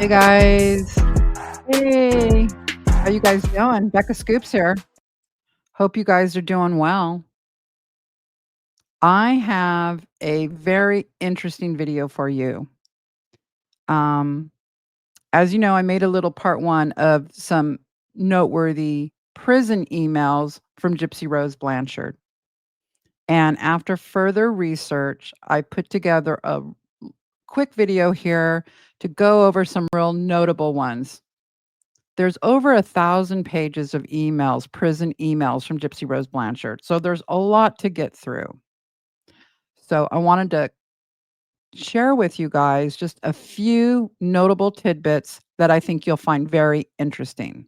Hey guys. Hey. How you guys doing? Becca Scoops here. Hope you guys are doing well. I have a very interesting video for you. Um, as you know, I made a little part one of some noteworthy prison emails from Gypsy Rose Blanchard. And after further research, I put together a quick video here to go over some real notable ones. There's over 1,000 pages of emails, prison emails from Gypsy Rose Blanchard, so there's a lot to get through. So I wanted to share with you guys just a few notable tidbits that I think you'll find very interesting.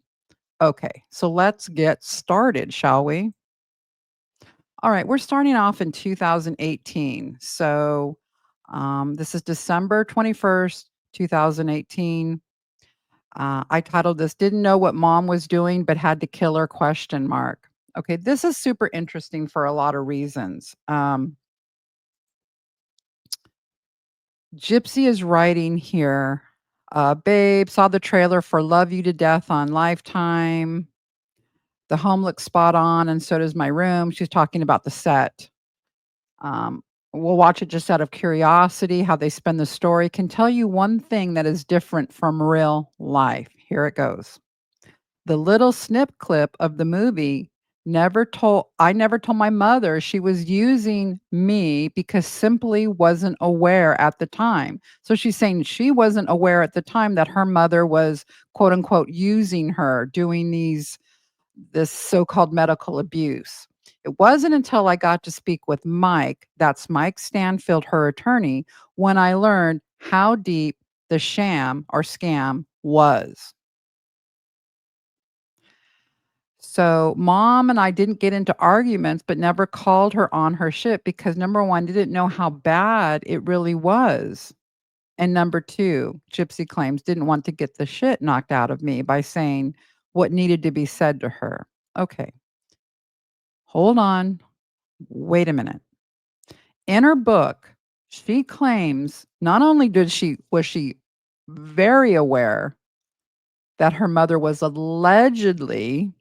Okay, so let's get started, shall we? All right, we're starting off in 2018. So this is December 21st, 2018. I titled this "Didn't Know What Mom Was Doing But Had to Kill Her?" question mark. Okay, this is super interesting for a lot of reasons. Gypsy is writing here, "Babe, saw the trailer for Love You to Death on Lifetime. The home looks spot on, and so does my room." She's talking about the set. Um, we'll watch it just out of curiosity, how they spin the story. Can tell you one thing that is different from real life. Here it goes. The little snip clip of the movie never told my mother she was using me because simply wasn't aware at the time. So she's saying she wasn't aware at the time that her mother was quote unquote using her, doing this so-called medical abuse. It wasn't until I got to speak with Mike, that's Mike Stanfield, her attorney, when I learned how deep the sham or scam was. So, mom and I didn't get into arguments, but never called her on her shit because number 1, didn't know how bad it really was. And number 2, Gypsy claims didn't want to get the shit knocked out of me by saying what needed to be said to her. Okay, hold on. Wait a minute. In her book, she claims not only was she very aware that her mother was allegedly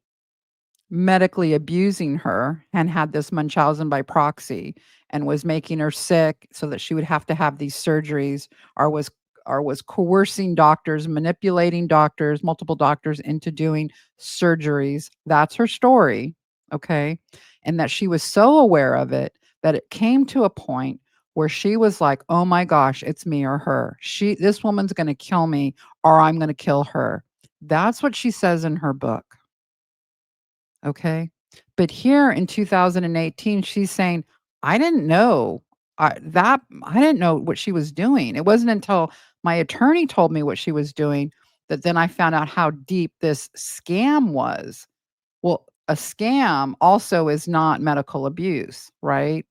medically abusing her and had this Munchausen by proxy and was making her sick so that she would have to have these surgeries or was coercing doctors, manipulating doctors, multiple doctors into doing surgeries. That's her story, okay? And that she was so aware of it that it came to a point where she was like, "Oh my gosh, it's me or her. This woman's going to kill me or I'm going to kill her." That's what she says in her book. Okay. But here in 2018, she's saying, I didn't know I didn't know what she was doing. It wasn't until my attorney told me what she was doing that then I found out how deep this scam was. Well, a scam also is not medical abuse, right?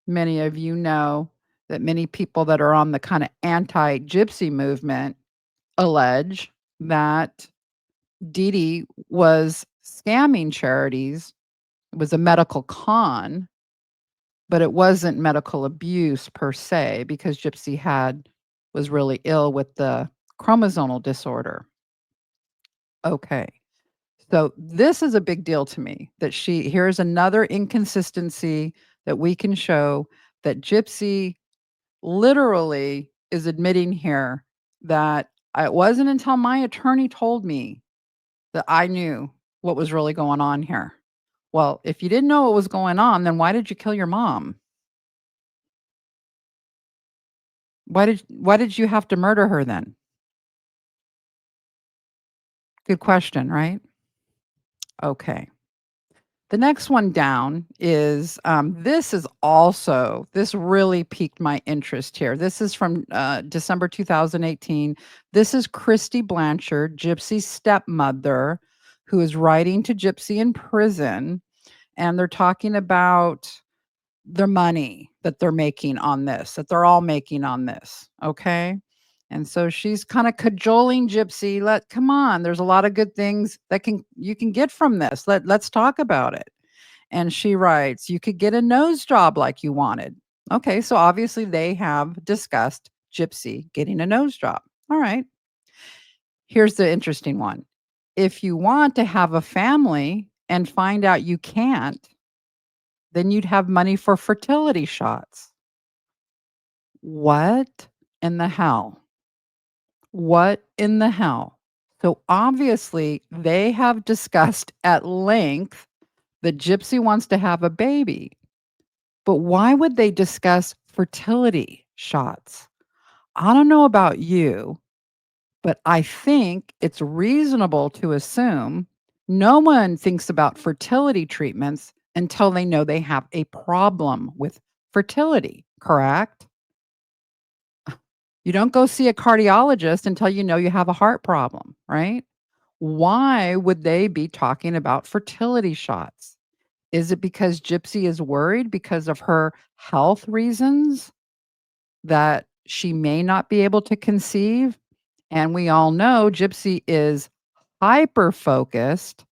Many of you know that many people that are on the kind of anti-gypsy movement allege that Dee Dee was scamming charities. It was a medical con, but it wasn't medical abuse per se because Gypsy was really ill with the chromosomal disorder. Okay. So this is a big deal to me that here's another inconsistency that we can show that Gypsy literally is admitting here that it wasn't until my attorney told me that I knew what was really going on here. Well, if you didn't know what was going on, then why did you kill your mom? Why did you have to murder her then? Good question, right? Okay. The next one down is this really piqued my interest here. This is from December 2018. This is Christy Blanchard, Gypsy's stepmother, who is writing to Gypsy in prison. And they're talking about their money that they're making on this, that they're all making on this. Okay. And so she's kind of cajoling Gypsy. Come on, there's a lot of good things that you can get from this. Let's talk about it. And she writes, "You could get a nose job like you wanted." Okay, so obviously they have discussed Gypsy getting a nose job. All right. Here's the interesting one. If you want to have a family and find out you can't, then you'd have money for fertility shots. What in the hell? What in the hell? So obviously, they have discussed at length that Gypsy wants to have a baby. But why would they discuss fertility shots? I don't know about you, but I think it's reasonable to assume no one thinks about fertility treatments until they know they have a problem with fertility, correct? You don't go see a cardiologist until you know you have a heart problem, right? Why would they be talking about fertility shots? Is it because Gypsy is worried because of her health reasons that she may not be able to conceive? And we all know Gypsy is hyper focused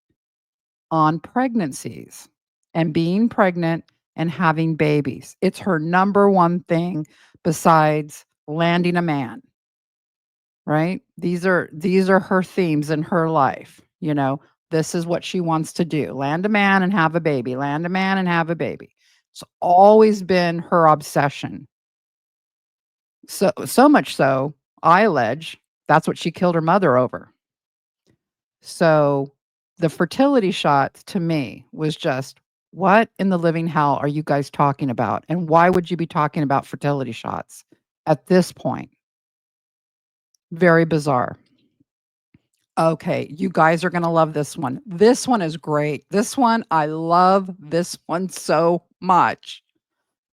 on pregnancies and being pregnant and having babies. It's her number one thing besides landing a man, right? These are her themes in her life, you know. This is what she wants to do. Land a man and have a baby. Land a man and have a baby. It's always been her obsession. So much so, I allege that's what she killed her mother over. So, the fertility shots to me was just, what in the living hell are you guys talking about? And why would you be talking about fertility shots at this point? Very bizarre. Okay, you guys are gonna love this one. This one is great. This one, I love this one so much.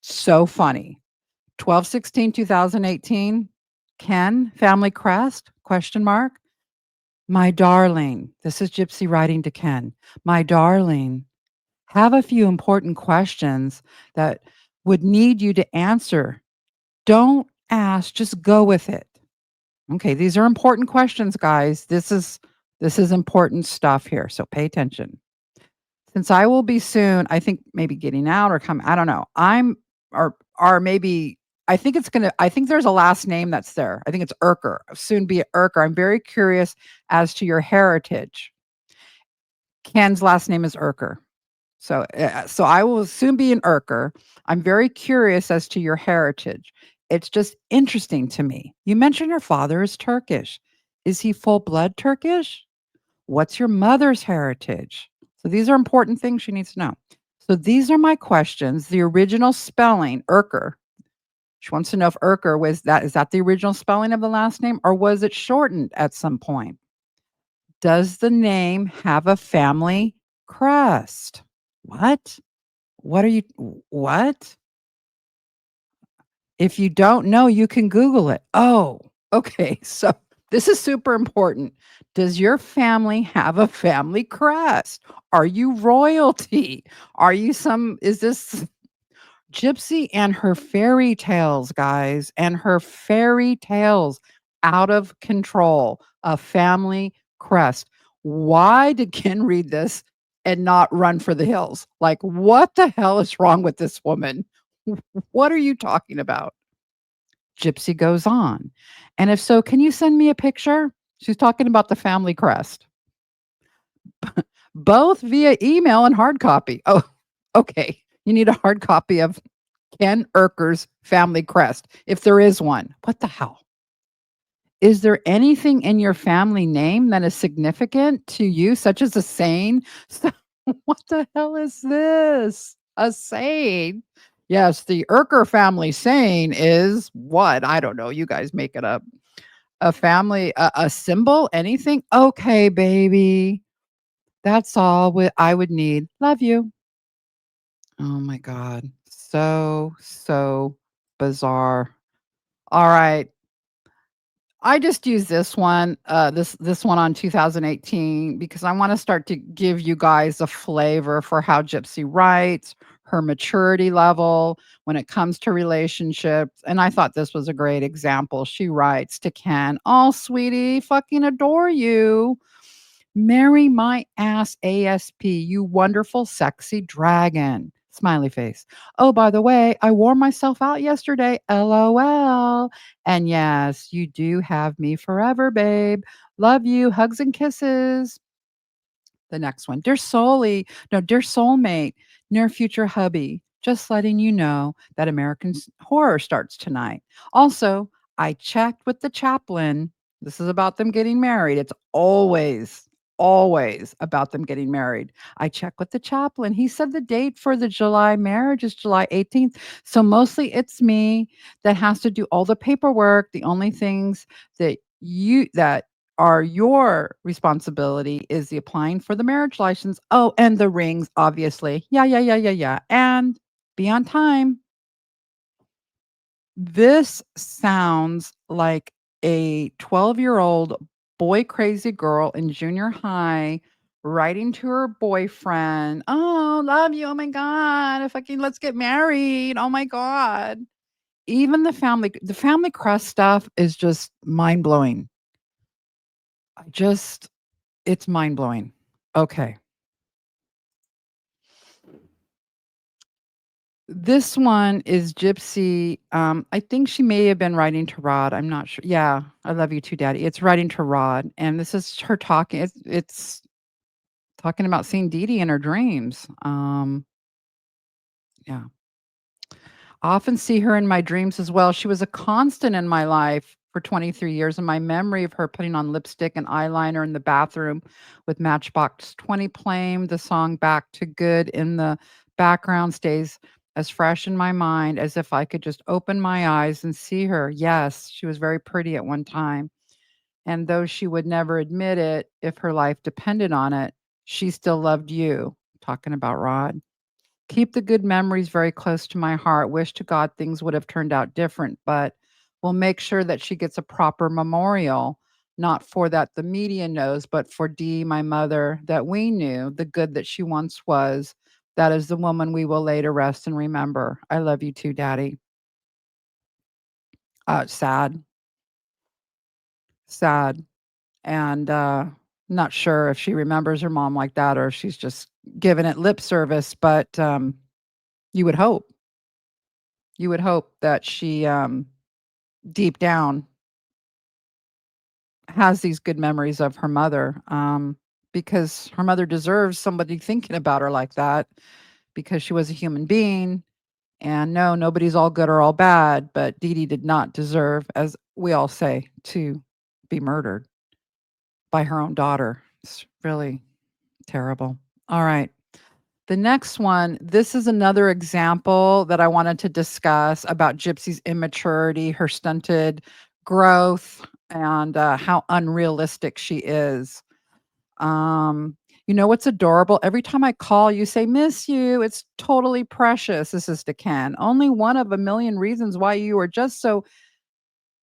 So funny. 12/16/2018. Ken, family crest? Question mark. My darling, this is Gypsy writing to Ken. My darling, have a few important questions that would need you to answer. Don't ask, just go with it. Okay, these are important questions, guys. This is important stuff here, so pay attention. Since I will be soon, I think maybe getting out or come, I don't know. I'm or maybe I think there's a last name that's there. I think it's Urker. Soon be Urker. I'm very curious as to your heritage. Ken's last name is Urker. So I will soon be an Urker. I'm very curious as to your heritage. It's just interesting to me. You mentioned your father is Turkish. Is he full blood Turkish? What's your mother's heritage? So these are important things she needs to know. So these are my questions. The original spelling, Urker. She wants to know if Urker is that the original spelling of the last name or was it shortened at some point? Does the name have a family crest? What? What are you what? If you don't know, you can Google it. Oh, okay. So this is super important. Does your family have a family crest? Are you royalty? Are you some is this Gypsy and her fairy tales, guys, and her fairy tales out of control, a family crest. Why did Ken read this and not run for the hills? Like, what the hell is wrong with this woman? What are you talking about? Gypsy goes on. And if so, can you send me a picture? She's talking about the family crest, both via email and hard copy. Oh, okay. You need a hard copy of Ken Urker's family crest, if there is one. What the hell? Is there anything in your family name that is significant to you, such as a saying? So, what the hell is this? A saying? Yes, the Urker family saying is what? I don't know. You guys make it up. A family, a symbol, anything? Okay, baby. That's all I would need. Love you. Oh my God. So bizarre. All right. I just use this one, this one on 2018 because I want to start to give you guys a flavor for how Gypsy writes, her maturity level when it comes to relationships. And I thought this was a great example. She writes to Ken, "Oh, sweetie, fucking adore you. Marry my ass ASP, you wonderful, sexy dragon." Smiley face. "Oh, by the way, I wore myself out yesterday, LOL. And yes, you do have me forever, babe. Love you. Hugs and kisses." The next one. "Dear Soully, no, dear soulmate, near future hubby, just letting you know that American Horror starts tonight. Also, I checked with the chaplain." This is about them getting married. It's always about them getting married. "I checked with the chaplain. He said the date for the July marriage is July 18th. So mostly it's me that has to do all the paperwork. The only things that are your responsibility is the applying for the marriage license. Oh, and the rings, obviously. Yeah, yeah, yeah, yeah, yeah. And be on time." This sounds like a 12-year-old boy crazy girl in junior high writing to her boyfriend. "Oh, love you. Oh my God. If I can, let's get married. Oh my God." Even the family crest stuff is just mind blowing. I just It's mind-blowing. Okay. This one is Gypsy, I think she may have been writing to Rod, I'm not sure. Yeah, "I love you too, daddy." It's writing to Rod, and this is her talking it's talking about seeing Dee Dee in her dreams. Yeah. "I often see her in my dreams as well. She was a constant in my life for 23 years, and my memory of her putting on lipstick and eyeliner in the bathroom with Matchbox 20 playing the song Back to Good in the background stays as fresh in my mind as if I could just open my eyes and see her. Yes, she was very pretty at one time, and though she would never admit it if her life depended on it, she still loved you." Talking about Rod. "Keep the good memories very close to my heart. Wish to God things would have turned out different, but we'll make sure that she gets a proper memorial, not for that the media knows, but for Dee, my mother, that we knew, the good that she once was. That is the woman we will lay to rest and remember. I love you too, Daddy." Sad, sad, and, not sure if she remembers her mom like that or if she's just giving it lip service, but, you would hope. You would hope that she, deep down has these good memories of her mother, because her mother deserves somebody thinking about her like that because she was a human being. And no, nobody's all good or all bad, but Dee Dee did not deserve, as we all say, to be murdered by her own daughter. It's really terrible. All right. The next one, this is another example that I wanted to discuss about Gypsy's immaturity, her stunted growth, and how unrealistic she is. Um, you know what's adorable? Every time I call, you say, "Miss you." It's totally precious. This is to Ken. "Only one of a million reasons why you are just so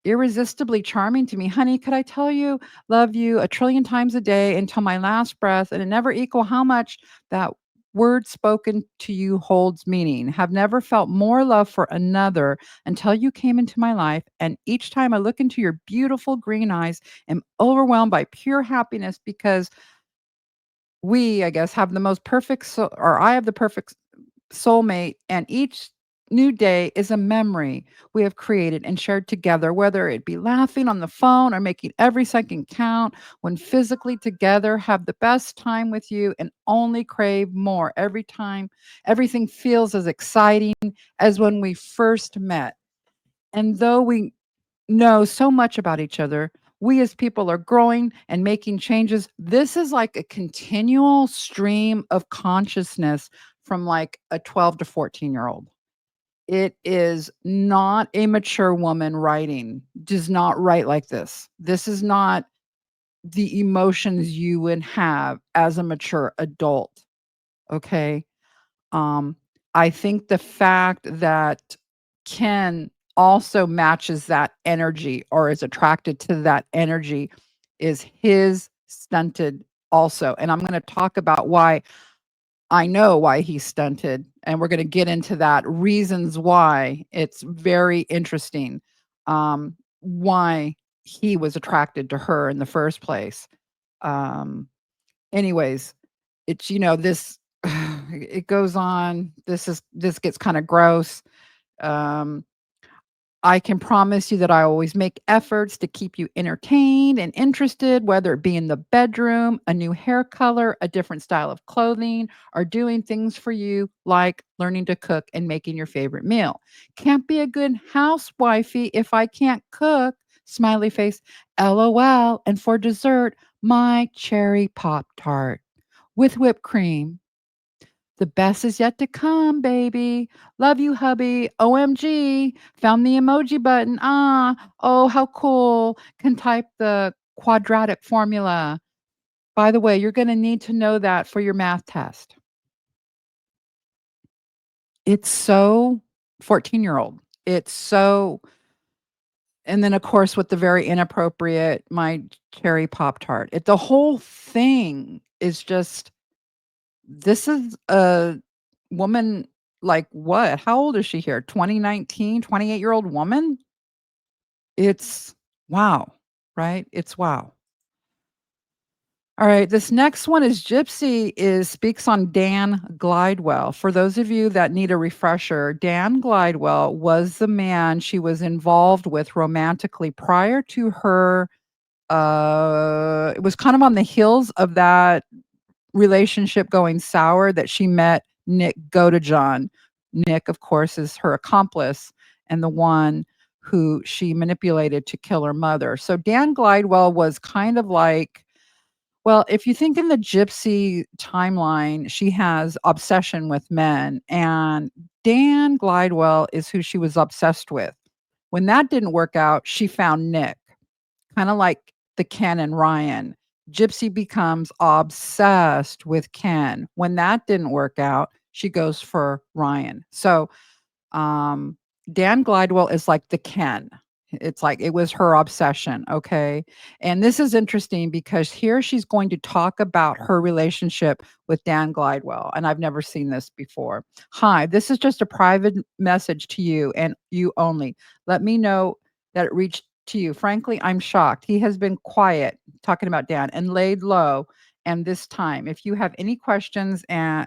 irresistibly charming to me. Honey, could I tell you, love you a trillion times a day until my last breath, and it never equal how much that word spoken to you holds meaning. Have never felt more love for another until you came into my life. And each time I look into your beautiful green eyes, am overwhelmed by pure happiness because we, I guess, have the most perfect, or I have the perfect soulmate, and each new day is a memory we have created and shared together, whether it be laughing on the phone or making every second count. When physically together, have the best time with you and only crave more every time. Everything feels as exciting as when we first met. And though we know so much about each other, we as people are growing and making changes. This is like a continual stream of consciousness from like a 12 to 14-year-old. It is not a mature woman writing, does not write like this. This is not the emotions you would have as a mature adult. Okay. Um, I think the fact that Ken also matches that energy or is attracted to that energy is his stunted also. And I'm going to talk about why I know why he's stunted. And we're going to get into that reasons why. It's very interesting, why he was attracted to her in the first place. Um, Anyways, it's, this. it goes on. This gets kind of gross. Um, I can promise you that I always make efforts to keep you entertained and interested, whether it be in the bedroom, a new hair color, a different style of clothing, or doing things for you like learning to cook and making your favorite meal. Can't be a good housewifey if I can't cook. Smiley face. LOL. And for dessert, my cherry Pop Tart with whipped cream. The best is yet to come, baby. Love you, hubby. OMG. Found the emoji button. Ah, oh, how cool. Can type the quadratic formula. By the way, you're going to need to know that for your math test. It's so 14-year-old. It's so, and then of course with the very inappropriate my cherry Pop Tart. The whole thing is just, this is a woman, like, what? How old is she here? 2019, 28-year-old woman? It's wow, right? It's wow. All right, this next one is Gypsy is speaks on Dan Glidewell. For those of you that need a refresher, Dan Glidewell was the man she was involved with romantically prior to her, it was kind of on the heels of that relationship going sour that she met Nick Godejohn. Nick, of course, is her accomplice and the one who she manipulated to kill her mother. So Dan Glidewell was kind of like, well, if you think in the Gypsy timeline, she has obsession with men, and Dan Glidewell is who she was obsessed with. When that didn't work out, she found Nick. Kinda like the Ken and Ryan. Gypsy becomes obsessed with Ken. When that didn't work out, she goes for Ryan. So, um, Dan Glidewell is like the Ken. It's like it was her obsession, okay? And this is interesting because here she's going to talk about her relationship with Dan Glidewell, and I've never seen this before. "Hi, this is just a private message to you and you only. Let me know that it reached to you. Frankly, I'm shocked. He has been quiet," talking about Dan, "and laid low, and this time. If you have any questions and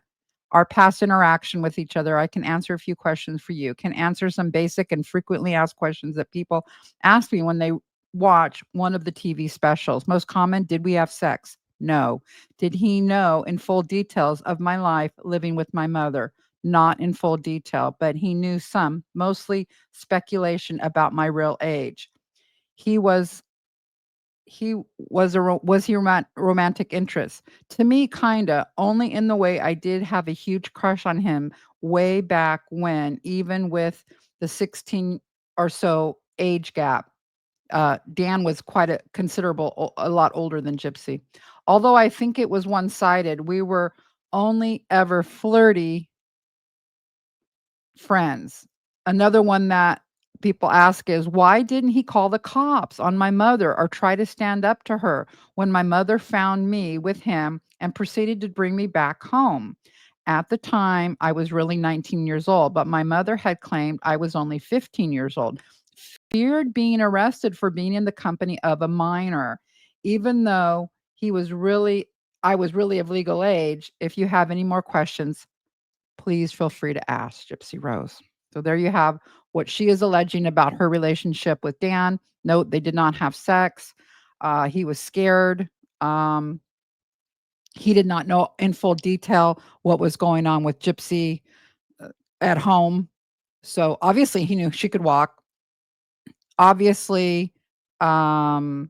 our past interaction with each other, I can answer a few questions for you. Can answer some basic and frequently asked questions that people ask me when they watch one of the TV specials. Most common, did we have sex? No. Did he know in full details of my life living with my mother? Not in full detail, but he knew some, mostly speculation about my real age. He was he was was he romantic interest? To me, kinda, only in the way I did have a huge crush on him way back when, even with the 16 or so age gap. Dan was quite a considerable a lot older than Gypsy. Although I think it was one-sided, we were only ever flirty friends. Another one that people ask is, why didn't he call the cops on my mother or try to stand up to her when my mother found me with him and proceeded to bring me back home? At the time, I was really 19 years old, but my mother had claimed I was only 15 years old. Feared being arrested for being in the company of a minor, even though I was really of legal age. If you have any more questions, please feel free to ask Gypsy Rose. So there you have what she is alleging about her relationship with Dan. Note, they did not have sex. He was scared. Um, he did not know in full detail what was going on with Gypsy at home. So obviously he knew she could walk. Obviously, um,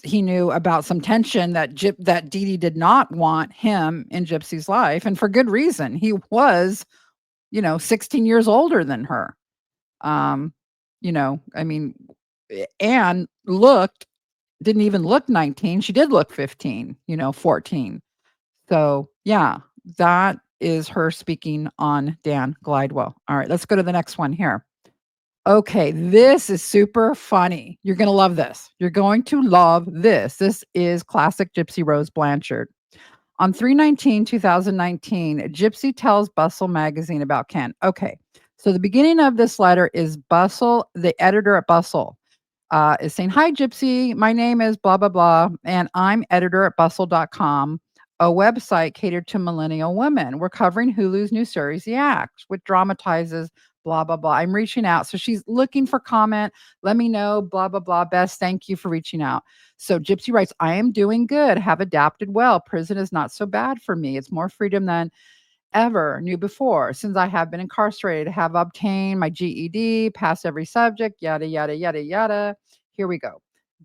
he knew about some tension that Dee Dee did not want him in Gypsy's life, and for good reason. He was 16 years older than her. Um, I mean, Anne didn't even look 19. She did look 15, 14. So, yeah, that is her speaking on Dan Glidewell. All right, let's go to the next one here. Okay, this is super funny. You're going to love this. You're going to love this. This is classic Gypsy Rose Blanchard. On 3/19/2019, Gypsy tells Bustle magazine about Ken. Okay, so the beginning of this letter is Bustle, the editor at Bustle, is saying, "Hi, Gypsy. My name is blah, blah, blah, and I'm editor at bustle.com. a website catered to millennial women. We're covering Hulu's new series, The Act, which dramatizes blah, blah, blah. I'm reaching out. So she's looking for comment. Let me know, blah, blah, blah. Best, thank you for reaching out. So Gypsy writes, I am doing good, have adapted well. Prison is not so bad for me. It's more freedom than ever knew before. Since I have been incarcerated, have obtained my GED, passed every subject, yada, yada, yada, yada. Here we go.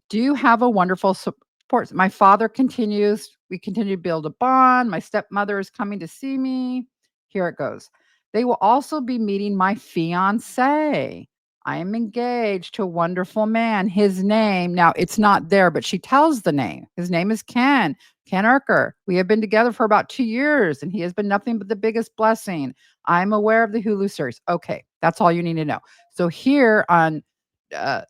Do have a wonderful support. My father continues, we continue to build a bond. My stepmother is coming to see me. Here it goes. They will also be meeting my fiance. I am engaged to a wonderful man. His name, now it's not there, but she tells the name. His name is Ken Urker. We have been together for about 2 years, and he has been nothing but the biggest blessing. I'm aware of the Hulu series. Okay, that's all you need to know. So here on uh,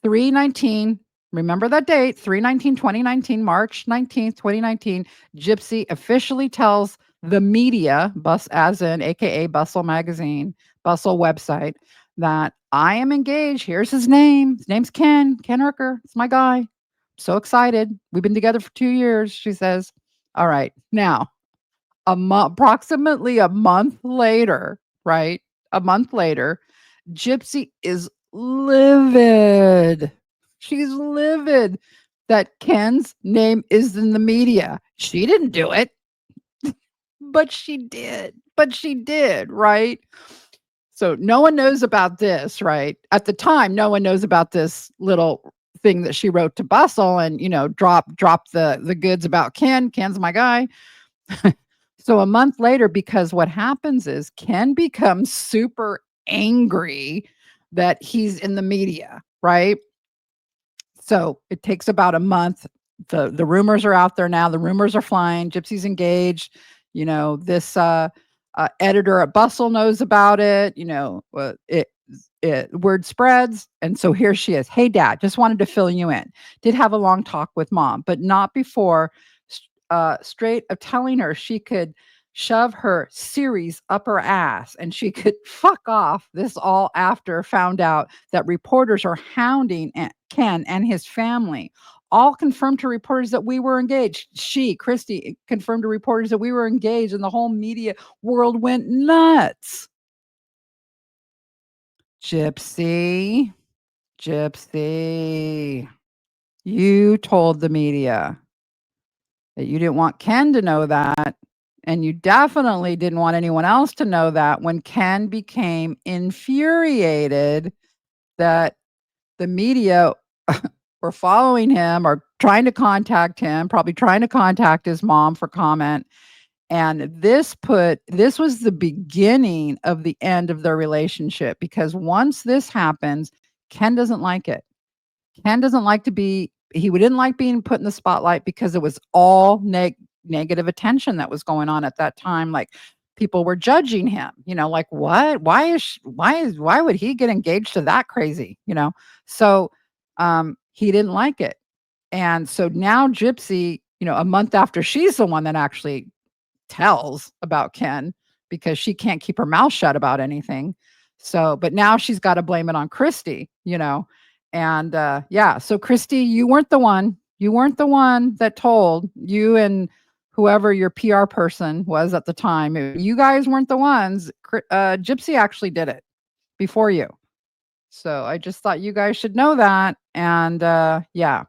3/19, remember that date, 3/19, 2019, March 19th, 2019, Gypsy officially tells the media, Bus as in AKA Bustle magazine, Bustle website, that I am engaged. Here's his name. His name's Ken Urker. It's my guy. So excited. We've been together for 2 years, she says. All right. Now, approximately a month later, right? A month later, Gypsy is livid. She's livid that Ken's name is in the media. She didn't do it, but she did. But she did, right? So no one knows about this, right? At the time, no one knows about this little thing that she wrote to Bustle and, drop the goods about Ken. Ken's my guy. So a month later, because what happens is Ken becomes super angry that he's in the media, right? So it takes about a month. The rumors are out there now. The rumors are flying. Gypsy's engaged. This editor at Bustle knows about it. Word spreads, and so here she is. Hey, Dad, just wanted to fill you in. Did have a long talk with Mom, but not before straight of telling her she could shove her series up her ass and she could fuck off. This all after found out that reporters are hounding Ken and his family. All confirmed to reporters that we were engaged. Christy, confirmed to reporters that we were engaged, and the whole media world went nuts. Gypsy, Gypsy, you told the media that you didn't want Ken to know that. And you definitely didn't want anyone else to know that when Ken became infuriated that the media were following him or trying to contact him, probably trying to contact his mom for comment. And this was the beginning of the end of their relationship, because once this happens, Ken doesn't like it. Ken doesn't like to be he didn't like being put in the spotlight because it was all negative attention that was going on at that time. Like, people were judging him, like, what? Why would he get engaged to that crazy, So he didn't like it. And so now Gypsy, a month after, she's the one that actually tells about Ken because she can't keep her mouth shut about anything. So, but now she's got to blame it on Christy, And yeah, so Christy, you weren't the one. You weren't the one that told. You and whoever your PR person was at the time. You guys weren't the ones. Gypsy actually did it before you. So I just thought you guys should know that. And yeah.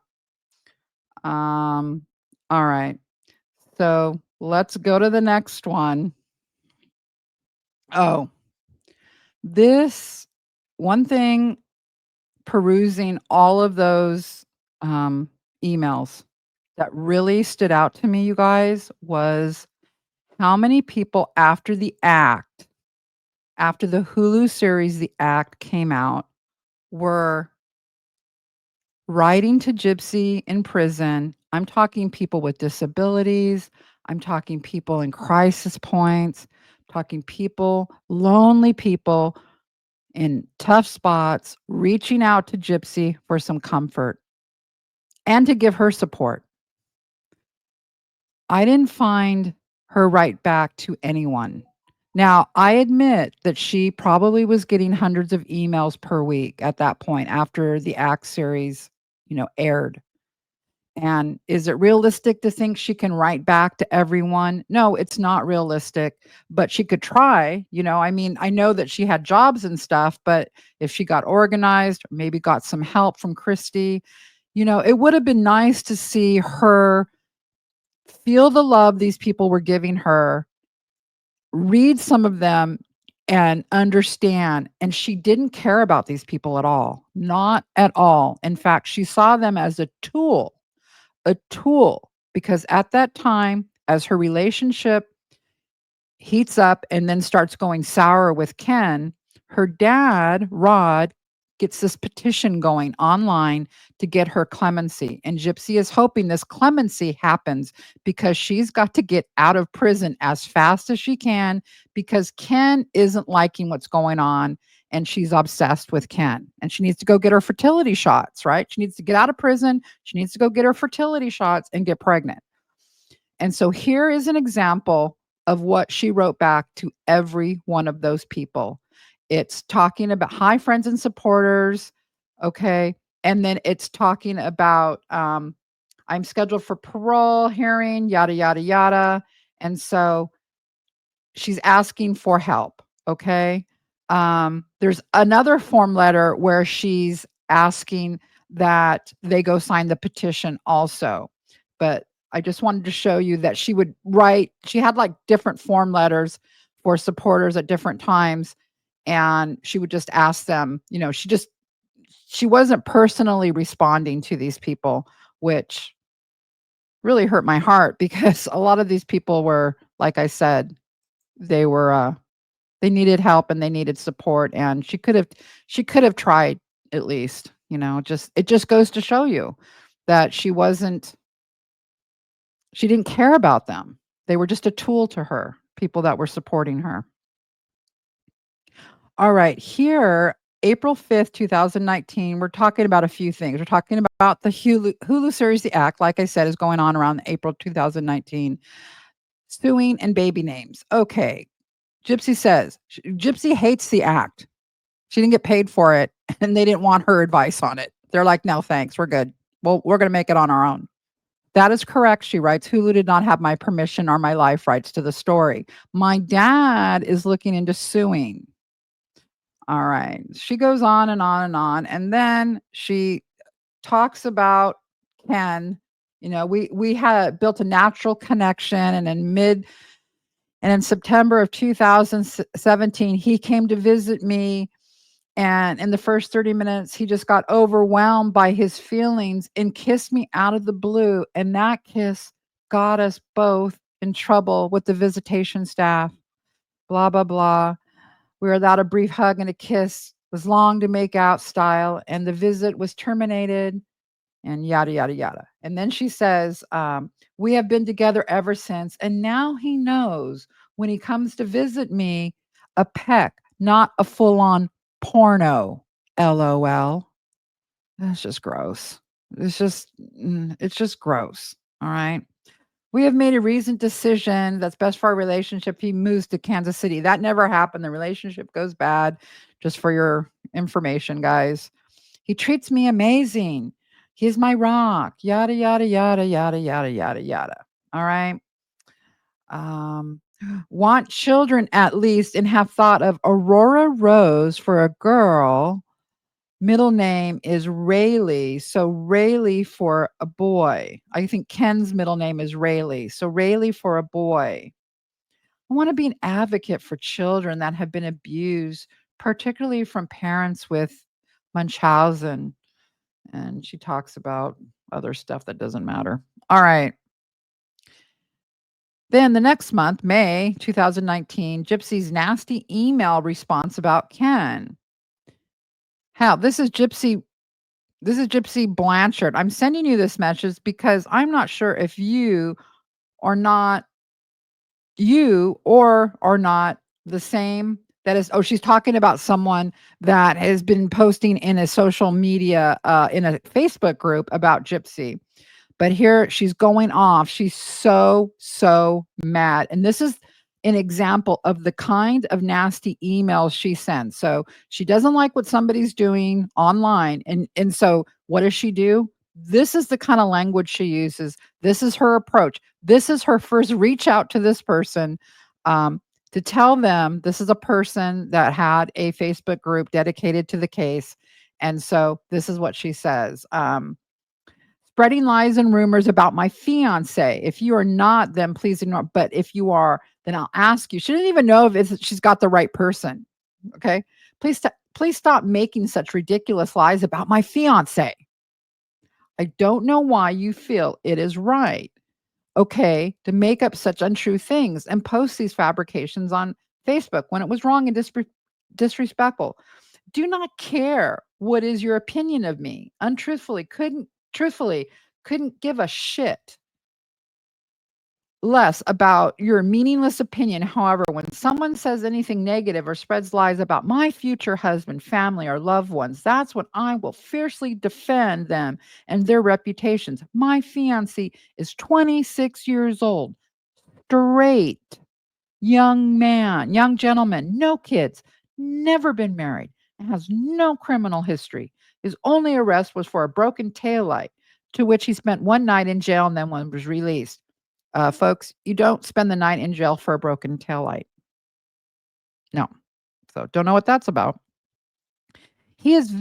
All right. So let's go to the next one. Oh, this one thing, perusing all of those emails, that really stood out to me, you guys, was how many people after the Hulu series, The Act, came out, were writing to Gypsy in prison. I'm talking people with disabilities. I'm talking people in crisis points, talking people, lonely people in tough spots, reaching out to Gypsy for some comfort and to give her support. I didn't find her write back to anyone. Now, I admit that she probably was getting hundreds of emails per week at that point after the Act series, aired. And is it realistic to think she can write back to everyone? No, it's not realistic, but she could try. I mean, I know that she had jobs and stuff, but if she got organized, maybe got some help from Christy, it would have been nice to see her feel the love these people were giving her, read some of them and understand. And she didn't care about these people at all, not at all. In fact, she saw them as a tool, because at that time, as her relationship heats up and then starts going sour with Ken, her dad, Rod, gets this petition going online to get her clemency. And Gypsy is hoping this clemency happens because she's got to get out of prison as fast as she can, because Ken isn't liking what's going on and she's obsessed with Ken. And she needs to go get her fertility shots, right? She needs to get out of prison. She needs to go get her fertility shots and get pregnant. And so here is an example of what she wrote back to every one of those people. It's talking about, hi, friends and supporters. Okay. And then it's talking about, I'm scheduled for parole hearing, yada, yada, yada. And so she's asking for help. Okay. There's another form letter where she's asking that they go sign the petition also. But I just wanted to show you that she would write, she had like different form letters for supporters at different times. And she would just ask them, she wasn't personally responding to these people, which really hurt my heart because a lot of these people were, like I said, they were, they needed help and they needed support, and she could have tried at least, just it just goes to show you that she didn't care about them. They were just a tool to her, people that were supporting her. All right, here, April 5th, 2019, we're talking about a few things. We're talking about the Hulu series The Act, like I said, is going on around April 2019. Suing and baby names. Okay. Gypsy says Gypsy hates The Act. She didn't get paid for it, and they didn't want her advice on it. They're like, "No, thanks. We're good. Well, we're gonna make it on our own." That is correct, she writes. Hulu did not have my permission or my life rights to the story. My dad is looking into suing. All right. She goes on and on and on. And then she talks about Ken. We had built a natural connection, and in September of 2017, he came to visit me. And in the first 30 minutes, he just got overwhelmed by his feelings and kissed me out of the blue. And that kiss got us both in trouble with the visitation staff. Blah, blah, blah. We were allowed a brief hug and a kiss, was long to make out style, and the visit was terminated, and yada, yada, yada. And then she says, we have been together ever since. And now he knows when he comes to visit me, a peck, not a full on porno. LOL. That's just gross. It's just gross. All right. We have made a reasoned decision that's best for our relationship. He moves to Kansas City. That never happened. The relationship goes bad, just for your information, guys. He treats me amazing. He's my rock. Yada, yada, yada, yada, yada, yada, yada. All right. Um, want children at least, and have thought of Aurora Rose for a girl. Middle name is Rayleigh. So Rayleigh for a boy. I think Ken's middle name is Rayleigh. So Rayleigh for a boy. I want to be an advocate for children that have been abused, particularly from parents with Munchausen. And she talks about other stuff that doesn't matter. All right. Then the next month, May 2019, Gypsy's nasty email response about Ken. How this is Gypsy Blanchard. I'm sending you this message because I'm not sure if you are not the same. That is, oh, she's talking about someone that has been posting in a social media, in a Facebook group about Gypsy. But here she's going off. She's so, so mad. And this is an example of the kind of nasty emails she sends. So she doesn't like what somebody's doing online. And so what does she do? This is the kind of language she uses. This is her approach. This is her first reach out to this person, um, to tell them this is a person that had a Facebook group dedicated to the case. And so this is what she says. Spreading lies and rumors about my fiance. If you are not, then please ignore. But if you are, then I'll ask you. She didn't even know if she's got the right person. Okay. Please stop making such ridiculous lies about my fiance. I don't know why you feel it is right, okay, to make up such untrue things and post these fabrications on Facebook when it was wrong and disrespectful. Do not care what is your opinion of me. Truthfully couldn't give a shit less about your meaningless opinion. However, when someone says anything negative or spreads lies about my future husband, family, or loved ones, that's when I will fiercely defend them and their reputations. My fiancé is 26 years old, straight, young man, young gentleman, no kids, never been married, and has no criminal history. His only arrest was for a broken taillight, to which he spent one night in jail and then one was released. Folks, you don't spend the night in jail for a broken taillight. No. So don't know what that's about. He has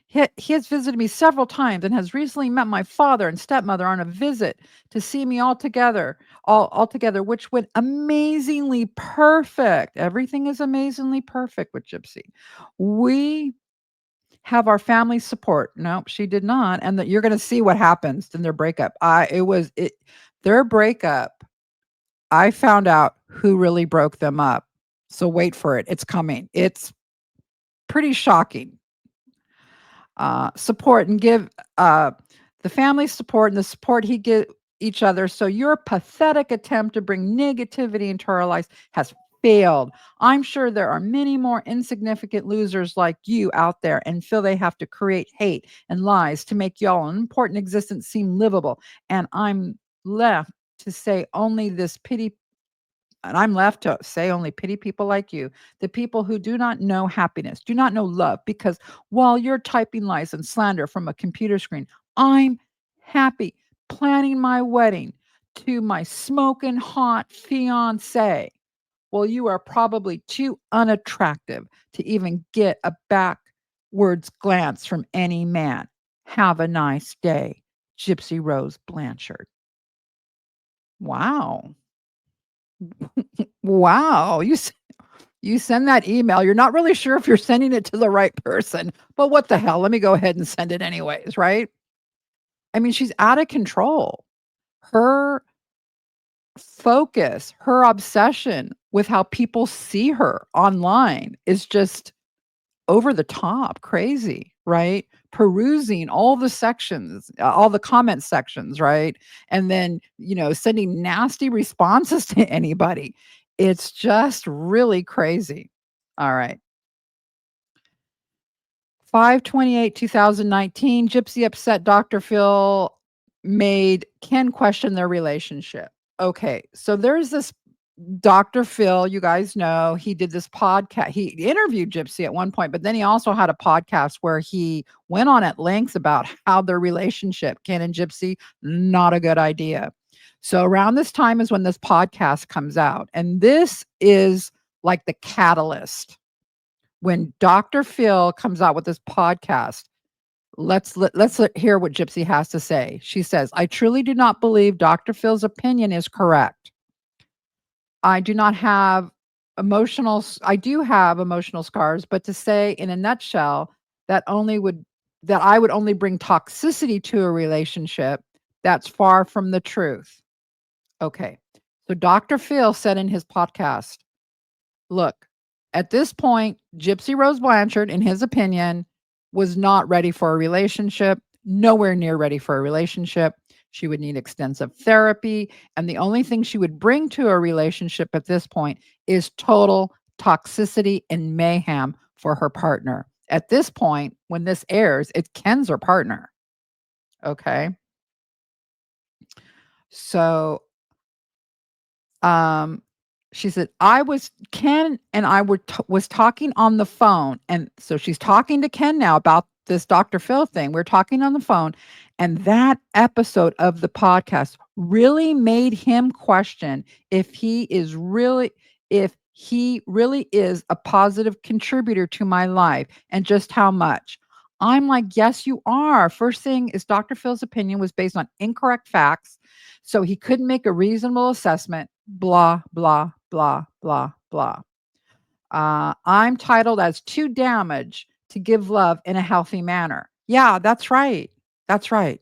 he has visited me several times and has recently met my father and stepmother on a visit to see me all together, which went amazingly perfect. Everything is amazingly perfect with Gypsy. We have our family support. No, she did not. And that you're going to see what happens in their breakup. Their breakup. I found out who really broke them up. So wait for it. It's coming. It's pretty shocking. Support and give the family support and the support he give each other. So your pathetic attempt to bring negativity into our lives has failed. I'm sure there are many more insignificant losers like you out there and feel they have to create hate and lies to make y'all an important existence seem livable. And I'm left to say only pity people like you, the people who do not know happiness, do not know love, because while you're typing lies and slander from a computer screen, I'm happy planning my wedding to my smoking hot fiance. Well, you are probably too unattractive to even get a backwards glance from any man. Have a nice day, Gypsy Rose Blanchard. Wow. Wow. You send that email, you're not really sure if you're sending it to the right person, but what the hell? Let me go ahead and send it anyways, right? I mean, she's out of control. Her focus, her obsession with how people see her online is just over the top crazy, right? Perusing all the comment sections, right? And then, sending nasty responses to anybody. It's just really crazy. All right. 5/28/2019, Gypsy upset Dr. Phil made Ken question their relationship. Okay, so there's this Dr. Phil, you guys know, he did this podcast. He interviewed Gypsy at one point, but then he also had a podcast where he went on at length about how their relationship, Ken and Gypsy, not a good idea. So around this time is when this podcast comes out. And this is like the catalyst. When Dr. Phil comes out with this podcast, let's hear what Gypsy has to say. She says, "I truly do not believe Dr. Phil's opinion is correct. I do not have I do have emotional scars, but to say in a nutshell that I would only bring toxicity to a relationship, that's far from the truth." Okay. So Dr. Phil said in his podcast, look, at this point, Gypsy Rose Blanchard, in his opinion, was not ready for a relationship, nowhere near ready for a relationship. She would need extensive therapy. And the only thing she would bring to a relationship at this point is total toxicity and mayhem for her partner. At this point, when this airs, it's Ken's her partner. Okay. So Um, she said, "I was Ken and I was talking on the phone." And so she's talking to Ken now about this Dr. Phil thing. We're talking on the phone, And that episode of the podcast really made him question if he really is a positive contributor to my life and just how much. I'm like, "Yes, you are." First thing is Dr. Phil's opinion was based on incorrect facts, so he couldn't make a reasonable assessment, blah, blah, blah, blah, blah. I'm titled as too damaged to give love in a healthy manner. Yeah, that's right. That's right.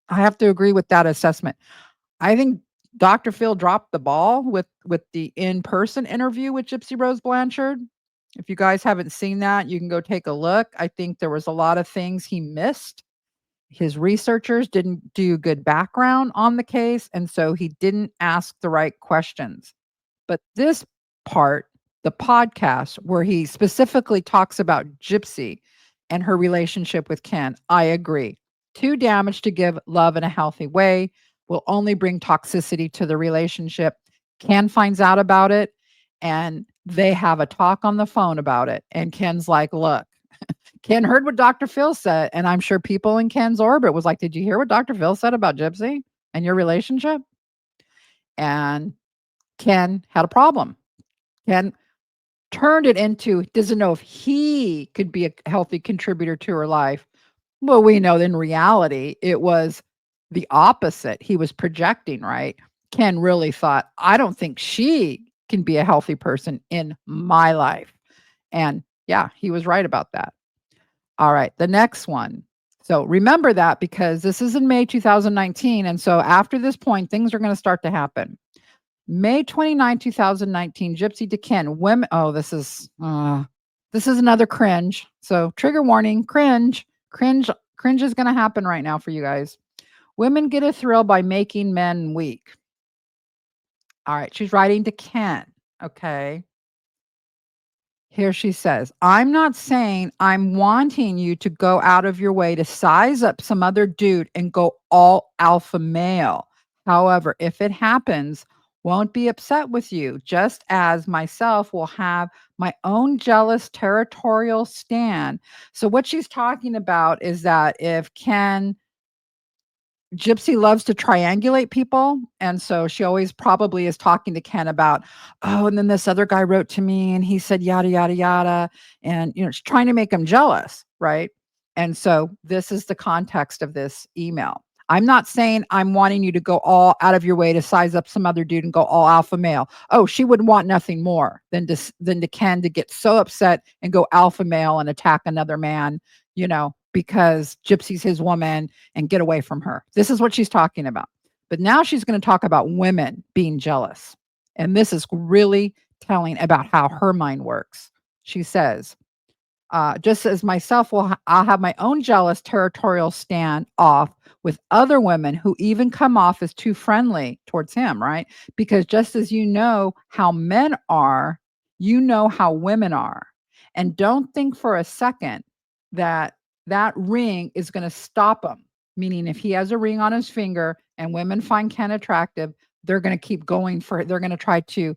I have to agree with that assessment. I think Dr. Phil dropped the ball with the in-person interview with Gypsy Rose Blanchard. If you guys haven't seen that, you can go take a look. I think there was a lot of things he missed. His researchers didn't do good background on the case, and so he didn't ask the right questions. But this part, the podcast where he specifically talks about Gypsy and her relationship with Ken, I agree. Too damaged to give love in a healthy way will only bring toxicity to the relationship. Ken finds out about it and they have a talk on the phone about it. And Ken's like, look, Ken heard what Dr. Phil said. And I'm sure people in Ken's orbit was like, did you hear what Dr. Phil said about Gypsy and your relationship? And Ken had a problem. Ken turned it into doesn't know if he could be a healthy contributor to her life. Well, we know in reality, it was the opposite. He was projecting, right? Ken really thought, I don't think she can be a healthy person in my life. And yeah, he was right about that. All right, the next one. So remember that because this is in May 2019. And so after this point, things are going to start to happen. May 29, 2019, Gypsy to Ken. Women. Oh, this is another cringe. So trigger warning, cringe. Cringe is going to happen right now for you guys. Women get a thrill by making men weak. All right, she's writing to Ken. Okay. Here she says, I'm not saying I'm wanting you to go out of your way to size up some other dude and go all alpha male. However, if it happens, won't be upset with you, just as myself will have my own jealous territorial stand. So, what she's talking about is that if Ken Gypsy loves to triangulate people, and so she always probably is talking to Ken about, "Oh, and then this other guy wrote to me and he said yada yada yada," and, she's trying to make him jealous, right? And so this is the context of this email. I'm not saying I'm wanting you to go all out of your way to size up some other dude and go all alpha male. Oh, she would want nothing more than to Ken to get so upset and go alpha male and attack another man, because Gypsy's his woman and get away from her. This is what she's talking about. But now she's going to talk about women being jealous. And this is really telling about how her mind works. She says, just as myself, I'll have my own jealous territorial stand off with other women who even come off as too friendly towards him, right? Because just as you know how men are, you know how women are. And don't think for a second that that ring is going to stop him. Meaning, if he has a ring on his finger and women find Ken attractive, they're going to keep going for it. They're going to try to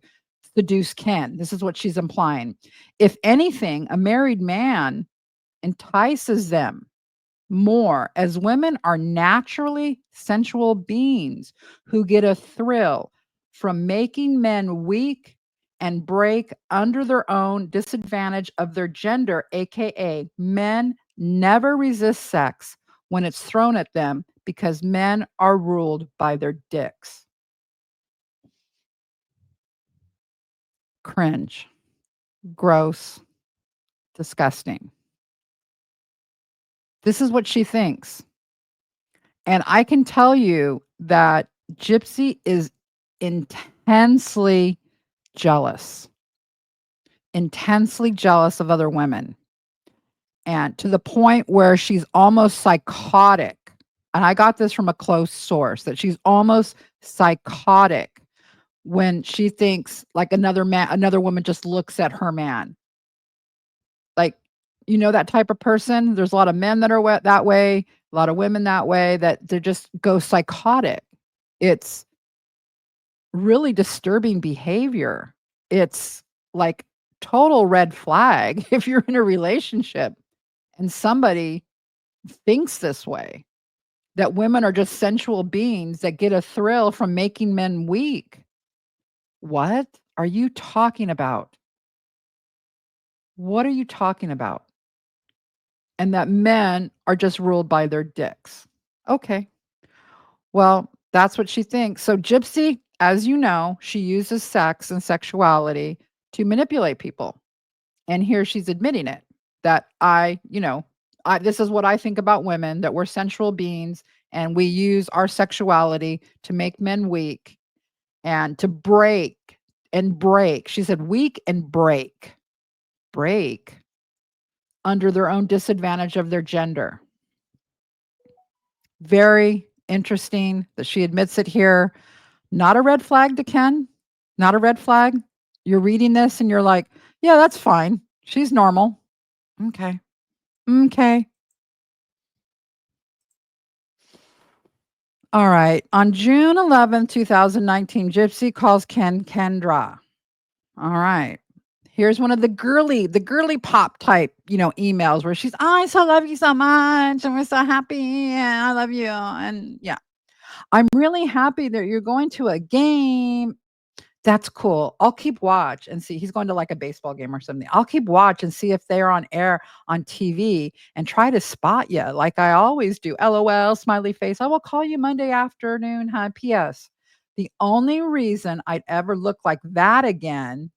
seduce Ken. This is what she's implying. If anything, a married man entices them more, as women are naturally sensual beings who get a thrill from making men weak and break under their own disadvantage of their gender, aka men never resist sex when it's thrown at them because men are ruled by their dicks. Cringe, gross, disgusting. This is what she thinks. And I can tell you that Gypsy is jealous, intensely jealous of other women, and to the point where she's almost psychotic. And I got this from a close source that she's almost psychotic when she thinks like another woman just looks at her man. Like, that type of person. There's a lot of men that are that way, a lot of women that way, that they just go psychotic. It's really disturbing behavior. It's like total red flag if you're in a relationship and somebody thinks this way. that women are just sensual beings that get a thrill from making men weak. What are you talking about? What are you talking about? And that men are just ruled by their dicks. Okay. Well, that's what she thinks. So Gypsy, as you know, she uses sex and sexuality to manipulate people. And here she's admitting it, that this is what I think about women, that we're sensual beings and we use our sexuality to make men weak and to break and break. She said weak and break under their own disadvantage of their gender. Very interesting that she admits it here. Not a red flag to Ken. Not a red flag. You're reading this and you're like, yeah, that's fine. She's normal. Okay. Okay. All right. On June 11th, 2019, Gypsy calls Ken Kendra. All right. Here's one of the girly pop type, emails where she's, I so love you so much. And we're so happy. And I love you. And yeah, I'm really happy that you're going to a game. That's cool. I'll keep watch and see. He's going to like a baseball game or something. I'll keep watch and see if they're on air on TV and try to spot you like I always do. LOL, smiley face. I will call you Monday afternoon. Huh? P.S. The only reason I'd ever look like that again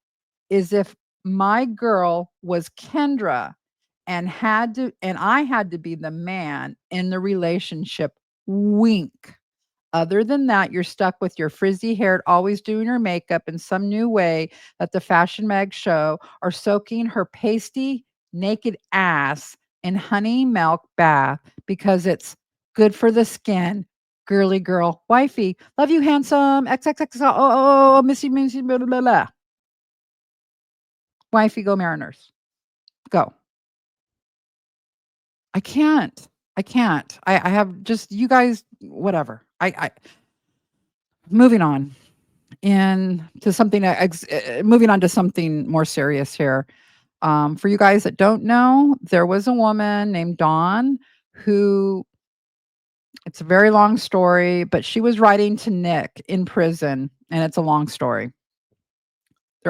is if my girl was Kendra and I had to be the man in the relationship. Wink. Other than that, you're stuck with your frizzy haired, always doing her makeup in some new way that the fashion mag show, or soaking her pasty, naked ass in honey milk bath because it's good for the skin. Girly girl, wifey, love you, handsome. XXX. Oh, missy, blah, blah, blah. Wifey, go Mariners. Go. I can't. I can't. I have just, you guys, whatever. Moving on. And to something moving on to something more serious here. For you guys that don't know, there was a woman named Dawn who, it's a very long story, but she was writing to Nick in prison, and it's a long story.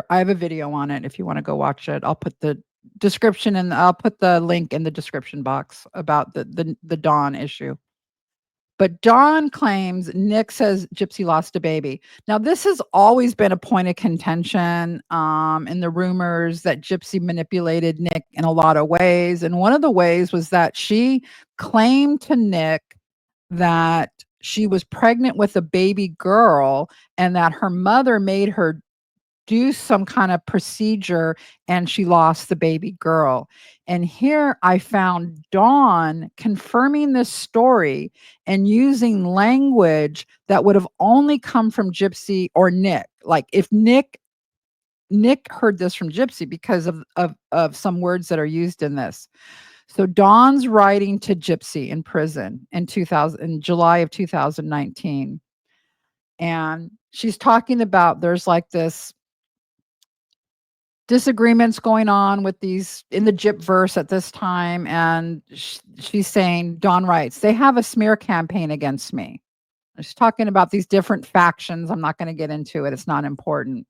I have a video on it if you want to go watch it. I'll put the description and I'll put the link in the description box about the Dawn issue. But Dawn claims Nick says Gypsy lost a baby. Now, this has always been a point of contention in the rumors that Gypsy manipulated Nick in a lot of ways. And one of the ways was that she claimed to Nick that she was pregnant with a baby girl and that her mother made her do some kind of procedure and she lost the baby girl. And here I found Dawn confirming this story and using language that would have only come from Gypsy or Nick. Like if Nick heard this from Gypsy because of some words that are used in this. So Dawn's writing to Gypsy in prison in July of 2019. And she's talking about there's like this disagreements going on with these in the Gyp verse at this time. And she's saying, Dawn writes, they have a smear campaign against me. She's talking about these different factions. I'm not going to get into it. It's not important.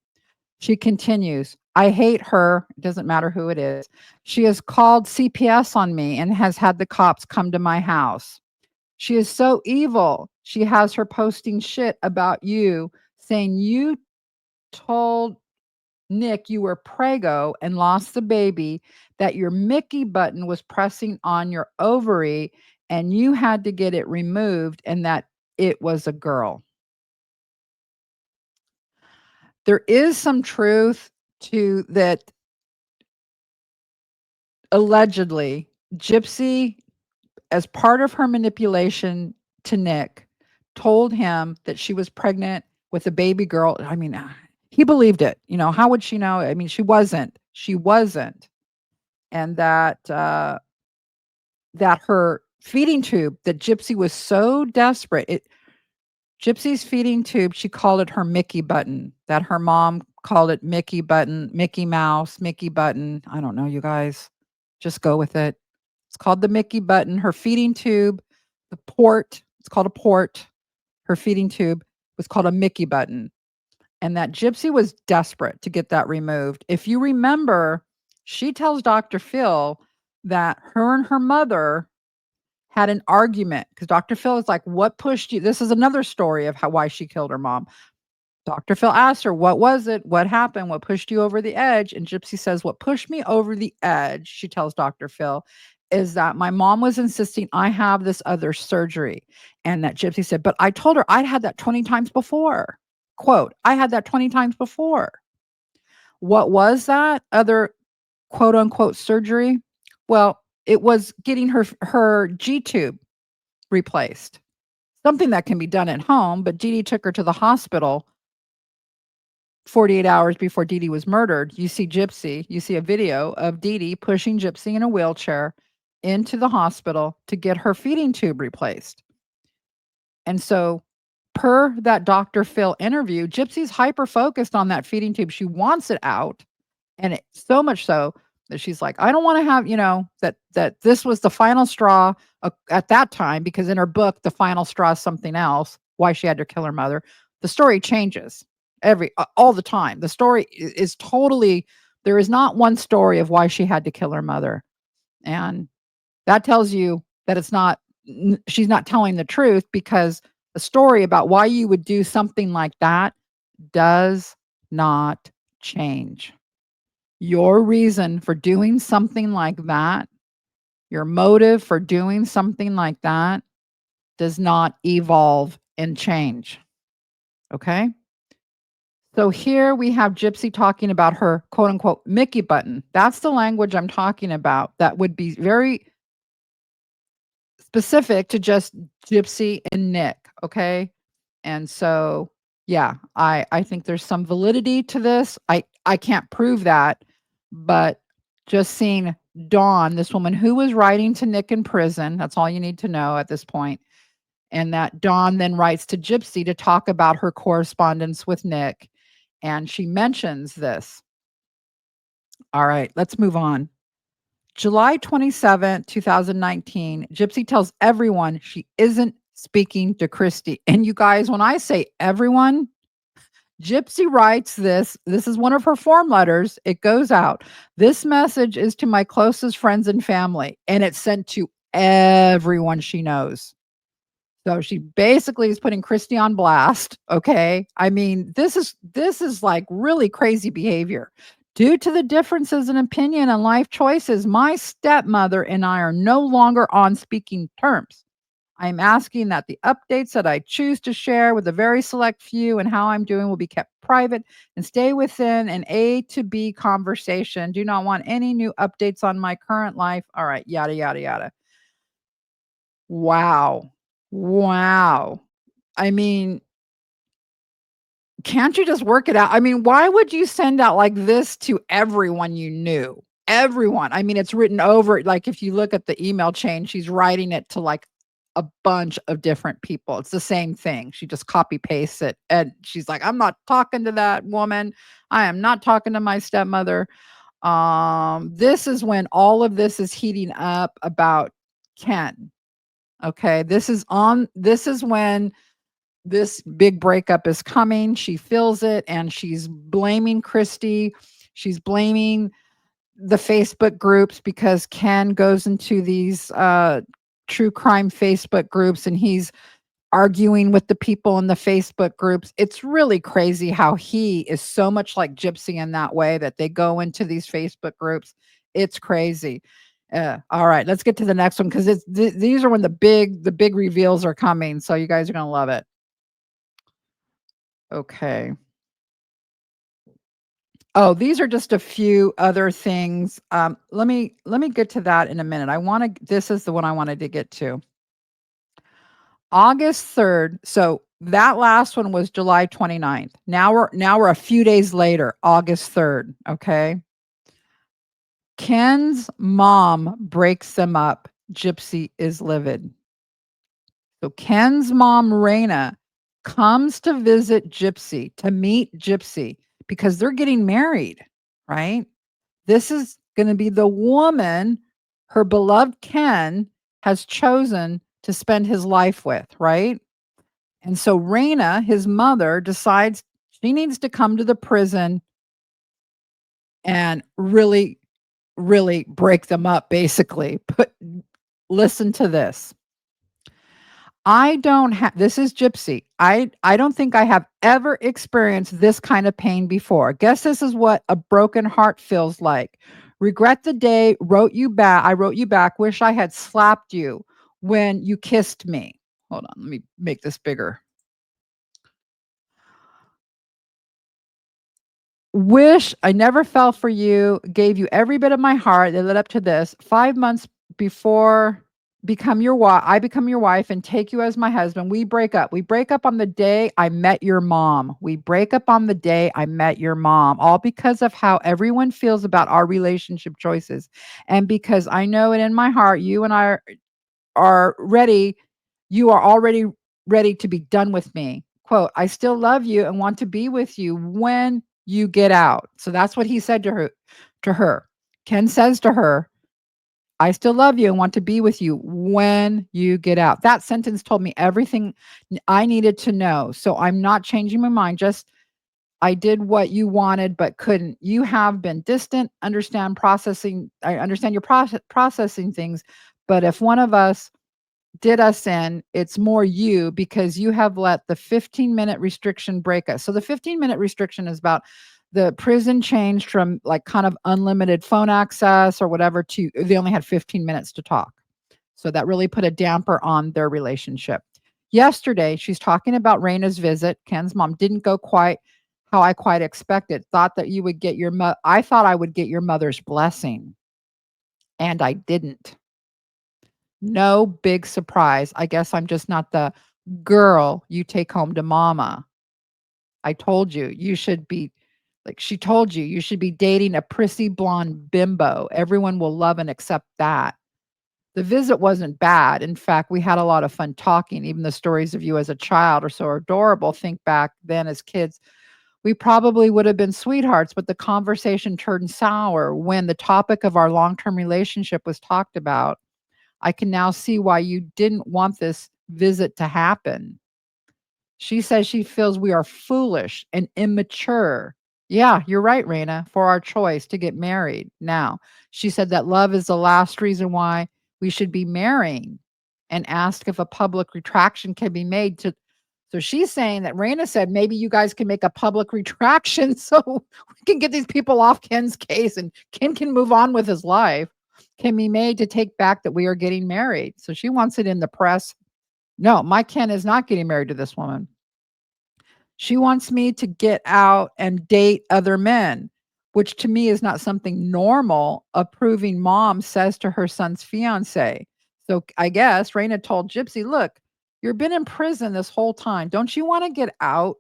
She continues, I hate her. It doesn't matter who it is. She has called CPS on me and has had the cops come to my house. She is so evil. She has her posting shit about you, saying you told Nick you were prego and lost the baby, that your Mickey button was pressing on your ovary and you had to get it removed, and that it was a girl. There is some truth to that. Allegedly, Gypsy, as part of her manipulation to Nick, told him that she was pregnant with a baby girl. I mean, he believed it. How would she know? I mean, she wasn't. She wasn't. And that her feeding tube, that Gypsy was so desperate. Gypsy's feeding tube, she called it her Mickey button, that her mom called it Mickey button, Mickey Mouse, Mickey button. I don't know, you guys. Just go with it. It's called the Mickey button. Her feeding tube, the port It's called a port. Her feeding tube was called a Mickey button, and that Gypsy was desperate to get that removed. If you remember, she tells Dr. Phil that her and her mother had an argument because Dr. Phil is like, "What pushed you?" This is another story of why she killed her mom. Dr. Phil asked her, "What was it? What happened? What pushed you over the edge?" And Gypsy says, "What pushed me over the edge," she tells Dr. Phil, "is that my mom was insisting I have this other surgery." And that Gypsy said, "But I told her I'd had that 20 times before." Quote, "I had that 20 times before." What was that other quote unquote surgery? Well, it was getting her G tube replaced. Something that can be done at home, but Dee Dee took her to the hospital 48 hours before Dee Dee was murdered. You see a video of Dee Dee pushing Gypsy in a wheelchair into the hospital to get her feeding tube replaced. And so, per that Dr. Phil interview, Gypsy's hyper focused on that feeding tube. She wants it out. And it so much so that she's like, "I don't wanna have," that this was the final straw, at that time, because in her book, the final straw is something else, why she had to kill her mother. The story changes all the time. The story is totally there is not one story of why she had to kill her mother, and that tells you that it's not she's not telling the truth because a story about why you would do something like that does not change. Your reason for doing something like that, your motive for doing something like that does not evolve and change. Okay? So here we have Gypsy talking about her quote unquote Mickey button. That's the language I'm talking about. That would be very specific to just Gypsy and Nick. Okay? And so, yeah, I think there's some validity to this. I can't prove that, but just seeing Dawn, this woman who was writing to Nick in prison, that's all you need to know at this point, and that Dawn then writes to Gypsy to talk about her correspondence with Nick, and she mentions this. All right, let's move on. July 27th, 2019, Gypsy tells everyone she isn't speaking to Christy. And you guys, when I say everyone, Gypsy writes this. This is one of her form letters. It goes out. "This message is to my closest friends and family." And it's sent to everyone she knows. So she basically is putting Christy on blast, okay? I mean, this is like really crazy behavior. "Due to the differences in opinion and life choices, my stepmother and I are no longer on speaking terms. I'm asking that the updates that I choose to share with a very select few and how I'm doing will be kept private and stay within an A to B conversation. Do not want any new updates on my current life." All right, yada, yada, yada. Wow. Wow. I mean, can't you just work it out? I mean, why would you send out like this to everyone you knew? Everyone. I mean, it's written over like, if you look at the email chain, she's writing it to like a bunch of different people. It's the same thing. She just copy pastes it, and she's like, "I'm not talking to that woman. I am not talking to my stepmother." This is when all of this is heating up about Ken. Okay, this is when this big breakup is coming. She feels it and she's blaming Christy. She's blaming the Facebook groups because Ken goes into these true crime Facebook groups and he's arguing with the people in the Facebook groups. It's really crazy how he is so much like Gypsy in that way that they go into these Facebook groups. It's crazy. All right, let's get to the next one because these are when the big reveals are coming. So you guys are gonna love it. Okay. Oh, these are just a few other things. Let me get to that in a minute. I want to. This is the one I wanted to get to. August 3rd. So that last one was July 29th. Now we're a few days later, August 3rd. Okay. Ken's mom breaks them up. Gypsy is livid. So Ken's mom, Raina, comes to visit Gypsy, to meet Gypsy because they're getting married, right? This is going to be the woman her beloved Ken has chosen to spend his life with, right? And so Raina, his mother, decides she needs to come to the prison and really, really break them up, basically. Put listen to this. I don't have this is Gypsy. I don't think I have ever experienced this kind of pain before. Guess this is what a broken heart feels like. Regret the day, wrote you back. I wrote you back, wish I had slapped you when you kissed me. Hold on, let me make this bigger. Wish I never fell for you, gave you every bit of my heart that led up to this. 5 months before I become your wife and take you as my husband. We break up. We break up on the day I met your mom. We break up on the day I met your mom, all because of how everyone feels about our relationship choices. And because I know it in my heart, you and I are ready you are already ready to be done with me. Quote, I still love you and want to be with you when you get out. So that's what he said to her. Ken says to her, I still love you and want to be with you when you get out. That sentence told me everything I needed to know. So I'm not changing my mind. Just I did what you wanted but couldn't. You have been distant, I understand you're processing things, but if one of us did us in, it's more you because you have let the 15-minute restriction break us. So the 15-minute restriction is about the prison changed from like kind of unlimited phone access or whatever to they only had 15 minutes to talk. So that really put a damper on their relationship. Yesterday, she's talking about Raina's visit. Ken's mom didn't go quite how I quite expected. Thought that you would get I thought I would get your mother's blessing, and I didn't. No big surprise. I guess I'm just not the girl you take home to mama. I told you, you should be she told you, you should be dating a prissy blonde bimbo. Everyone will love and accept that. The visit wasn't bad. In fact, we had a lot of fun talking. Even the stories of you as a child are so adorable. Think back then as kids, we probably would have been sweethearts, but the conversation turned sour when the topic of our long term relationship was talked about. I can now see why you didn't want this visit to happen. She says she feels we are foolish and immature. Yeah, you're right, Raina, for our choice to get married now. She said that love is the last reason why we should be marrying and asked if a public retraction can be made to. So she's saying that Raina said maybe you guys can make a public retraction so we can get these people off Ken's case and Ken can move on with his life. Can be made to take back that we are getting married. So she wants it in the press. No, my Ken is not getting married to this woman. She wants me to get out and date other men, which to me is not something normal, approving mom says to her son's fiance. So I guess Raina told Gypsy, look, you've been in prison this whole time. Don't you want to get out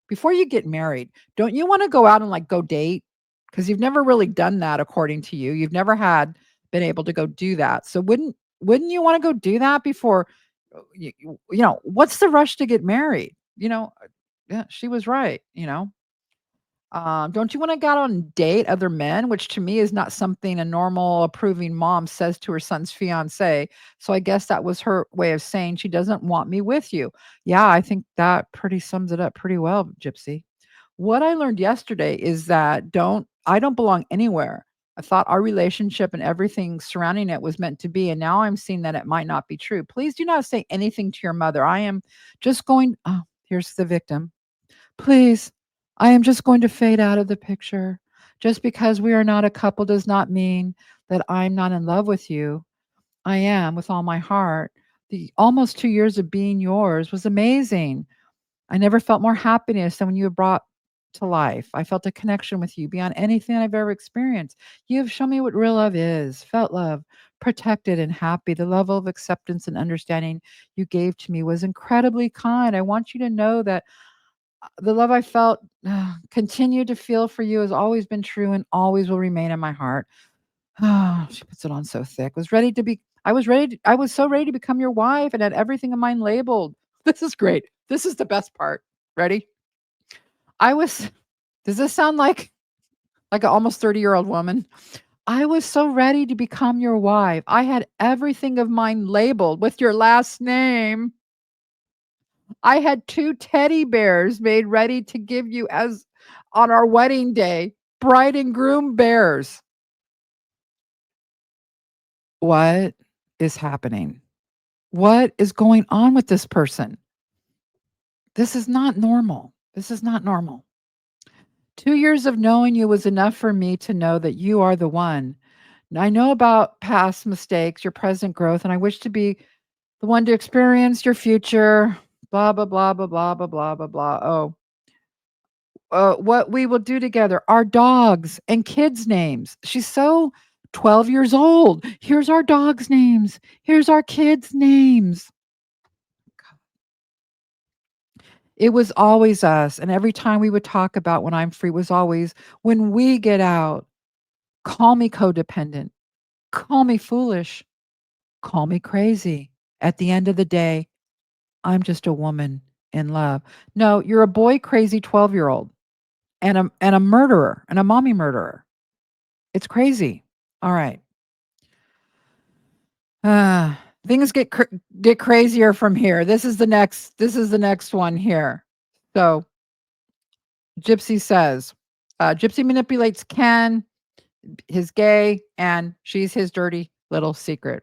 before you get married? Don't you want to go out and like go date? Because you've never really done that, according to you. You've never had been able to go do that. So wouldn't you want to go do that before what's the rush to get married? Yeah, she was right. Don't you want to go out on date other men? Which to me is not something a normal approving mom says to her son's fiance. So I guess that was her way of saying she doesn't want me with you. Yeah, I think that pretty sums it up pretty well, Gypsy. What I learned yesterday is that I don't belong anywhere. I thought our relationship and everything surrounding it was meant to be, and now I'm seeing that it might not be true. Please do not say anything to your mother. I am just going. Oh, here's the victim. Please, I am just going to fade out of the picture. Just because we are not a couple does not mean that I'm not in love with you. I am with all my heart. The almost 2 years of being yours was amazing. I never felt more happiness than when you were brought to life. I felt a connection with you beyond anything I've ever experienced. You have shown me what real love is, felt love, protected and happy. The level of acceptance and understanding you gave to me was incredibly kind. I want you to know that the love I felt, continue to feel for you has always been true and always will remain in my heart. She puts it on so thick. I was so ready to become your wife and had everything of mine labeled. This is great. This is the best part. Ready? I was Does this sound like an almost 30-year-old woman? I was so ready to become your wife. I had everything of mine labeled with your last name. I had 2 teddy bears made ready to give you as on our wedding day, bride and groom bears. What is happening? What is going on with this person? This is not normal. This is not normal. 2 years of knowing you was enough for me to know that you are the one. I know about past mistakes, your present growth, and I wish to be the one to experience your future. Blah, blah, blah, blah, blah, blah, blah, blah, blah. Oh, what we will do together, our dogs and kids' names. She's so 12 years old. Here's our dogs' names. Here's our kids' names. It was always us. And every time we would talk about when I'm free was always when we get out, call me codependent, call me foolish, call me crazy. At the end of the day, I'm just a woman in love. No, you're a boy crazy 12-year-old and a murderer and a mommy murderer. It's crazy. All right. Uh, things get crazier from here. This is the next one here. So, Gypsy says, Gypsy manipulates Ken, his gay, and she's his dirty little secret.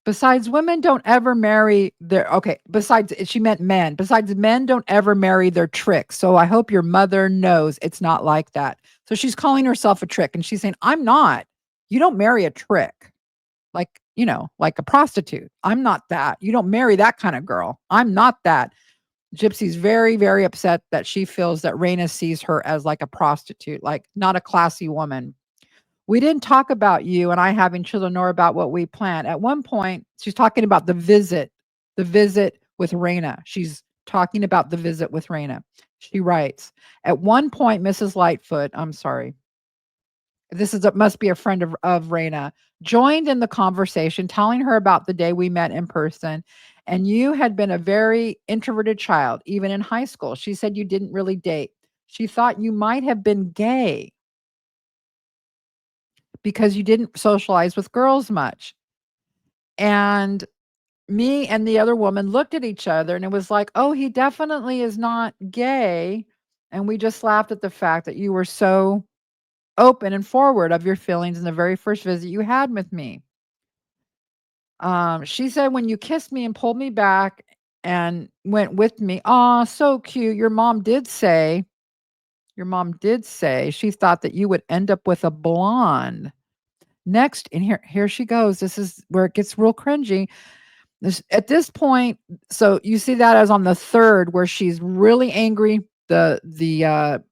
Besides, women don't ever marry their okay, besides she meant men. Besides, men don't ever marry their tricks. So I hope your mother knows it's not like that. So she's calling herself a trick and she's saying, I'm not. You don't marry a trick. Like, like a prostitute. I'm not that. You don't marry that kind of girl. I'm not that. Gypsy's very, very upset that she feels that Raina sees her as like a prostitute, like not a classy woman. We didn't talk about you and I having children nor about what we plan. At one point, she's talking about the visit with Raina. She's talking about the visit with Raina. She writes, at one point, Mrs. Lightfoot, I'm sorry, must be a friend of Raina, joined in the conversation, telling her about the day we met in person. And you had been a very introverted child, even in high school. She said you didn't really date. She thought you might have been gay because you didn't socialize with girls much. And me and the other woman looked at each other and it was like, oh, he definitely is not gay. And we just laughed at the fact that you were so open and forward of your feelings in the very first visit you had with me. She said, when you kissed me and pulled me back and went with me, "Aw, so cute." Your mom did say she thought that you would end up with a blonde. Next, and here she goes. This is where it gets real cringy. At this point, so you see that as on the third, where she's really angry. The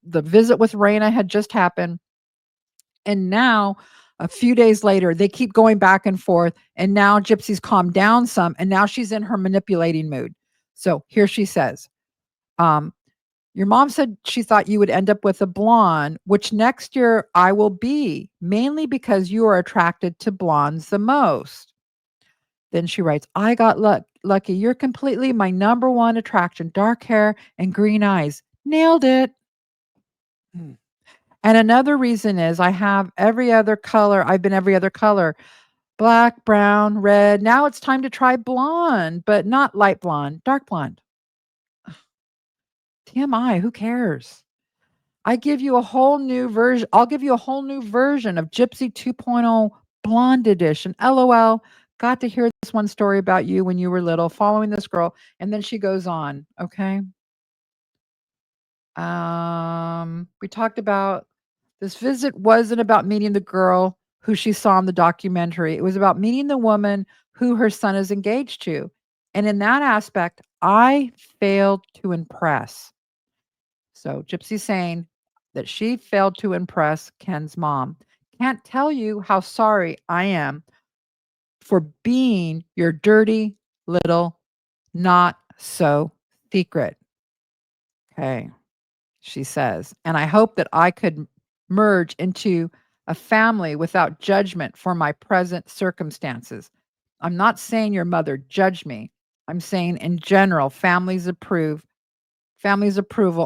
visit with Raina had just happened. And now, a few days later, they keep going back and forth. And now Gypsy's calmed down some. And now she's in her manipulating mood. So here she says, um, your mom said she thought you would end up with a blonde, which next year I will be, mainly because you are attracted to blondes the most. Then she writes, I got lucky. You're completely my number one attraction. Dark hair and green eyes. Nailed it. Hmm. And another reason is I have every other color. I've been every other color. Black, brown, red. Now it's time to try blonde, but not light blonde, dark blonde. TMI, who cares? I'll give you a whole new version of Gypsy 2.0 Blonde Edition. LOL. Got to hear this one story about you when you were little, following this girl. And then she goes on. Okay. We talked about this visit wasn't about meeting the girl who she saw in the documentary. It was about meeting the woman who her son is engaged to. And in that aspect, I failed to impress. So Gypsy's saying that she failed to impress Ken's mom. Can't tell you how sorry I am for being your dirty little not so secret. Okay, she says. And I hope that I could merge into a family without judgment for my present circumstances. I'm not saying your mother judged me. I'm saying in general, family's approval,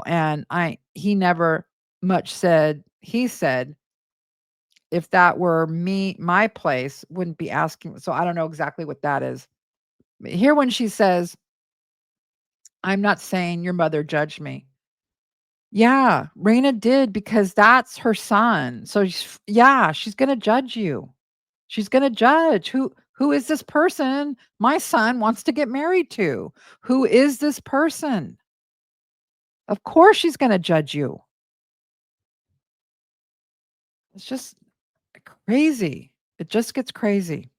and he never much said, he said if that were me, my place, wouldn't be asking. So I don't know exactly what that is. Here when she says, "I'm not saying your mother judged me." Yeah, Raina did because that's her son. So yeah, she's gonna judge you. She's gonna judge. Who is this person my son wants to get married to? Who is this person? Of course she's gonna judge you. It's just crazy. It just gets crazy.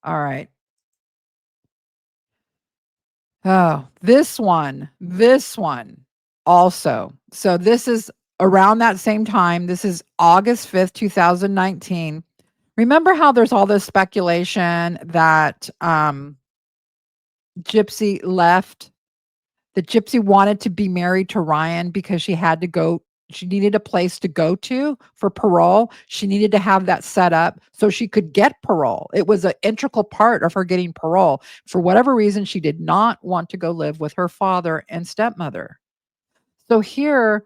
All right. Oh, this one also. So this is around that same time. This is August 5th, 2019. Remember how there's all this speculation that Gypsy left, that Gypsy wanted to be married to Ryan because she needed a place to go to for parole. She needed to have that set up so she could get parole. It was an integral part of her getting parole. For whatever reason, she did not want to go live with her father and stepmother. So here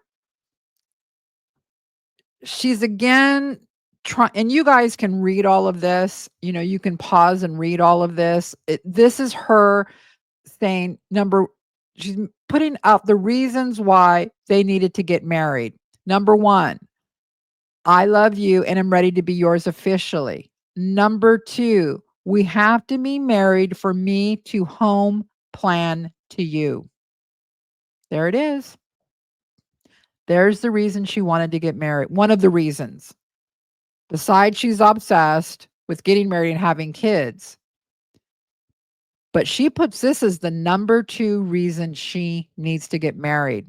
she's again trying, and you guys can read all of this. You can pause and read all of this. This is her saying, she's putting out the reasons why they needed to get married. Number one, I love you and am ready to be yours officially. Number two, we have to be married for me to home plan to you. There it is. There's the reason she wanted to get married. One of the reasons. Besides, she's obsessed with getting married and having kids. But she puts this as the number two reason she needs to get married.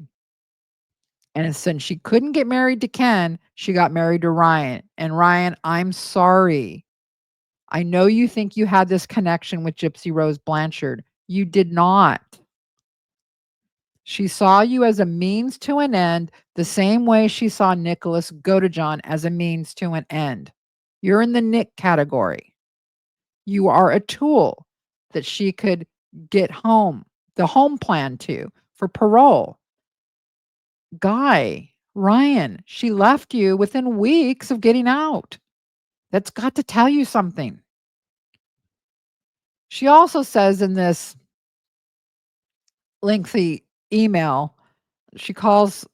And since she couldn't get married to Ken, she got married to Ryan. And Ryan, I'm sorry. I know you think you had this connection with Gypsy Rose Blanchard. You did not. She saw you as a means to an end, the same way she saw Nicholas Godejohn as a means to an end. You're in the Nick category. You are a tool that she could get the home plan to for parole. Guy, Ryan, she left you within weeks of getting out. That's got to tell you something. She also says in this lengthy email, she calls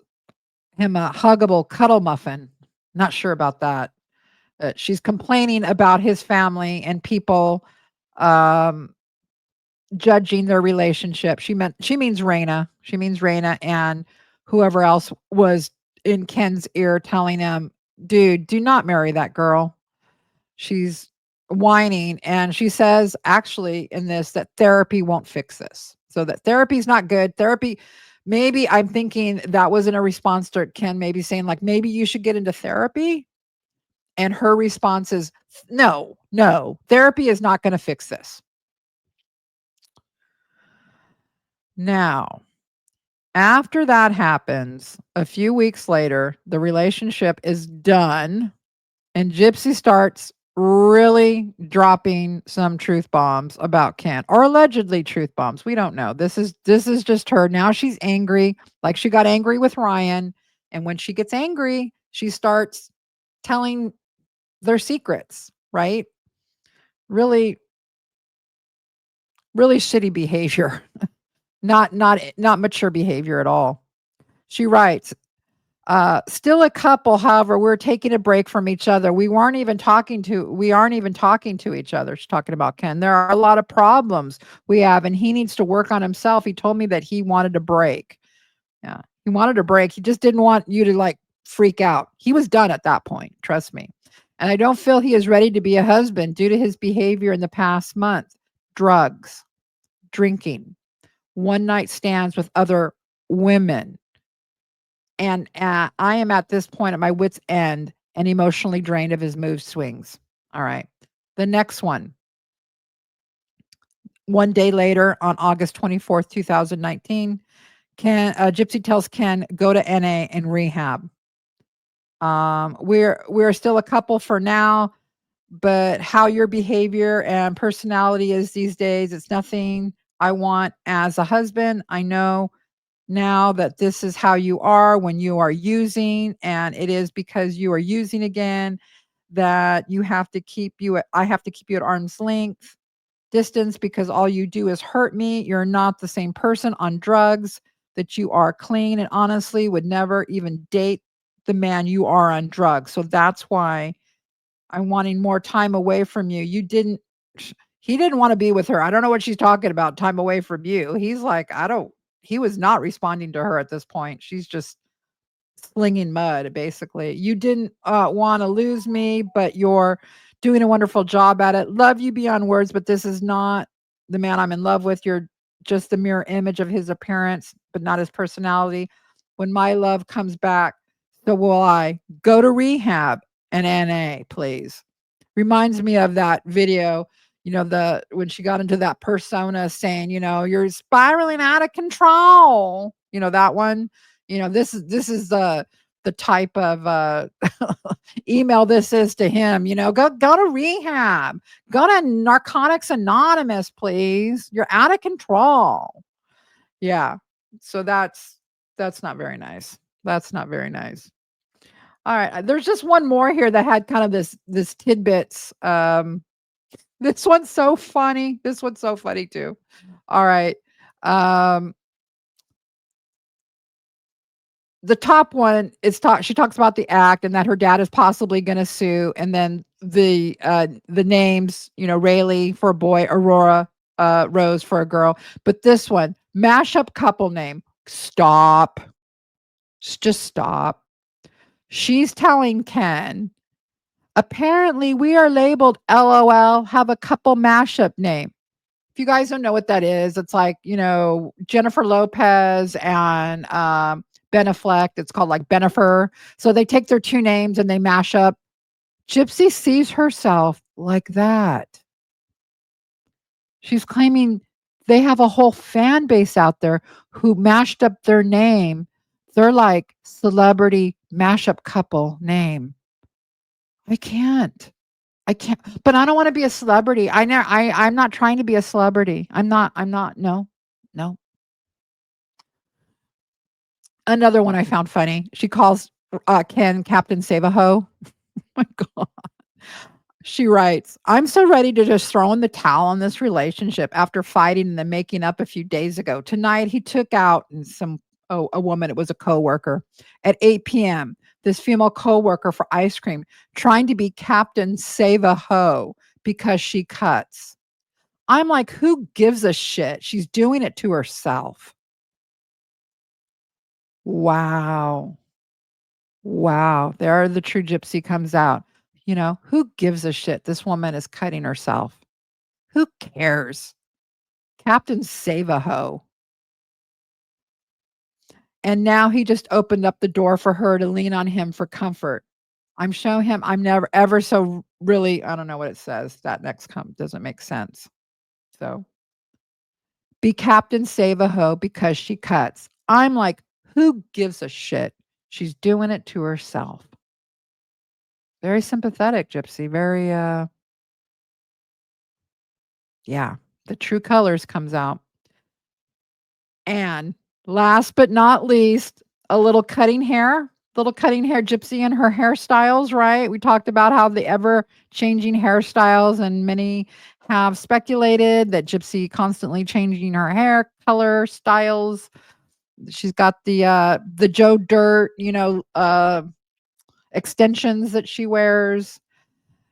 him a huggable cuddle muffin. Not sure about that. She's complaining about his family and people um, judging their relationship. She means Raina. She means Raina and whoever else was in Ken's ear telling him, dude, do not marry that girl. She's whining. And she says, actually, in this, that therapy won't fix this. So that therapy's not good. Therapy, maybe I'm thinking that was in a response to Ken maybe saying, like, maybe you should get into therapy. And her response is, no, therapy is not going to fix this. Now, after that happens, a few weeks later, the relationship is done and Gypsy starts really dropping some truth bombs about Ken, or allegedly truth bombs. We don't know. This is just her. Now she's angry, like she got angry with Ryan, and when she gets angry, she starts telling their secrets, right? Really really shitty behavior. Not mature behavior at all. She writes, still a couple, however, we're taking a break from each other. We aren't even talking to each other. She's talking about Ken. There are a lot of problems we have, and he needs to work on himself. He told me that he wanted a break. Yeah. He wanted a break. He just didn't want you to like freak out. He was done at that point. Trust me. And I don't feel he is ready to be a husband due to his behavior in the past month. Drugs, drinking, one night stands with other women. And I am at this point at my wit's end and emotionally drained of his mood swings. All right. The next one. One day later, on August 24th, 2019, Gypsy tells Ken, go to NA and rehab. We're still a couple for now, but how your behavior and personality is these days, it's nothing I want as a husband. I know now that this is how you are when you are using, and it is because you are using again. that you have to keep you at I have to keep you at arm's length distance because all you do is hurt me. You're not the same person on drugs, that you are clean and honestly would never even date the man you are on drugs. So that's why I'm wanting more time away from you. You didn't he didn't want to be with her. I don't know what she's talking about, time away from you. He's like, I don't he was not responding to her at this point. She's just slinging mud, basically. You didn't want to lose me, but you're doing a wonderful job at it. Love you beyond words, but this is not the man I'm in love with. You're just the mirror image of his appearance, but not his personality. When my love comes back, so will I. Go to rehab and NA, please. Reminds me of that video, the when she got into that persona saying, "You're spiraling out of control." That one? This is the type of, email this is to him, "Go to rehab. Go to Narcotics Anonymous, please. You're out of control." Yeah. So that's not very nice. That's not very nice. Alright, there's just one more here that had kind of this tidbits, this one's so funny too. Alright, um, the top one is she talks about the act and that her dad is possibly gonna sue, and then the names, Rayleigh for a boy, Aurora, Rose for a girl, but this one, mashup couple name. Stop. Just stop. She's telling Ken, apparently, we are labeled LOL, have a couple mashup name. If you guys don't know what that is, it's like, Jennifer Lopez and Ben Affleck. It's called like Benifer. So they take their two names and they mash up. Gypsy sees herself like that. She's claiming they have a whole fan base out there who mashed up their name. They're like celebrity mashup couple name. I can't. I can't, but I don't wanna be a celebrity. I'm not trying to be a celebrity. I'm not, no, no. Another one I found funny. She calls, Ken Captain Save-A-Ho. My god. She writes, "I'm so ready to just throw in the towel on this relationship after fighting and then making up a few days ago. Tonight, he took out a woman, it was a coworker, at 8 p.m., this female coworker for ice cream, trying to be Captain Save-A-Ho because she cuts." I'm like, "Who gives a shit? She's doing it to herself." Wow. Wow. There the true gypsy comes out. Who gives a shit? This woman is cutting herself. Who cares? Captain Save-A-Ho. And now he just opened up the door for her to lean on him for comfort. I'm showing him I'm never ever so really I don't know what it says. That next doesn't make sense. So, be Captain Save-A-Ho because she cuts. I'm like, who gives a shit? She's doing it to herself. Very sympathetic, Gypsy. Very, yeah, the true colors comes out. And last but not least, a little cutting hair Gypsy and her hairstyles, right? We talked about how the ever changing hairstyles, and many have speculated that Gypsy constantly changing her hair color styles. She's got the Joe Dirt, extensions that she wears.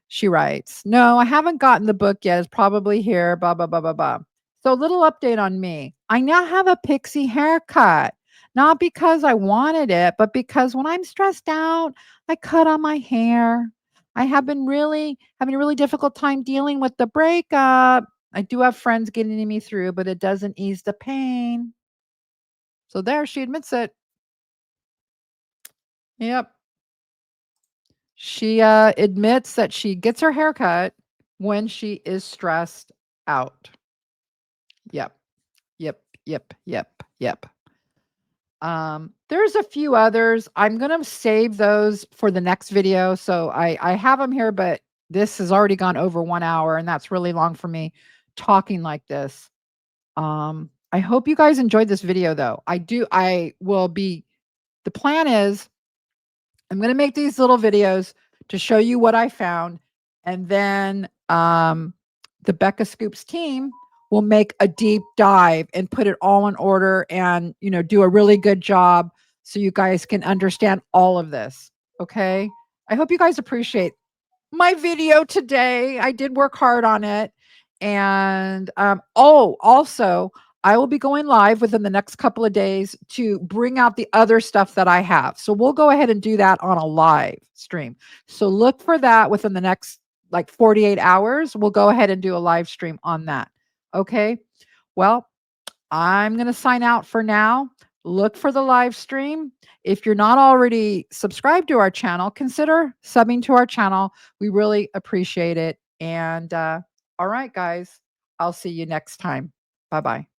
She writes, "No, I haven't gotten the book yet. It's probably here, blah, blah, blah, blah, blah." So, little update on me. I now have a pixie haircut, not because I wanted it, but because when I'm stressed out, I cut on my hair. I have been really having a really difficult time dealing with the breakup. I do have friends getting me through, but it doesn't ease the pain. So, there, she admits it. Yep. She admits that she gets her hair cut when she is stressed out. Yep. Yep. Yep. Yep. Yep. There's a few others. I'm gonna save those for the next video. So I have them here, but this has already gone over 1 hour, and that's really long for me talking like this. I hope you guys enjoyed this video though. I will be the plan is I'm gonna make these little videos to show you what I found, and then the Becca Scoops team will make a deep dive and put it all in order, and do a really good job so you guys can understand all of this. Okay, I hope you guys appreciate my video today. I did work hard on it. And also, I will be going live within the next couple of days to bring out the other stuff that I have. So we'll go ahead and do that on a live stream. So look for that within the next like 48 hours. We'll go ahead and do a live stream on that. Okay. Well, I'm going to sign out for now. Look for the live stream. If you're not already subscribed to our channel, consider subbing to our channel. We really appreciate it. And all right, guys, I'll see you next time. Bye bye.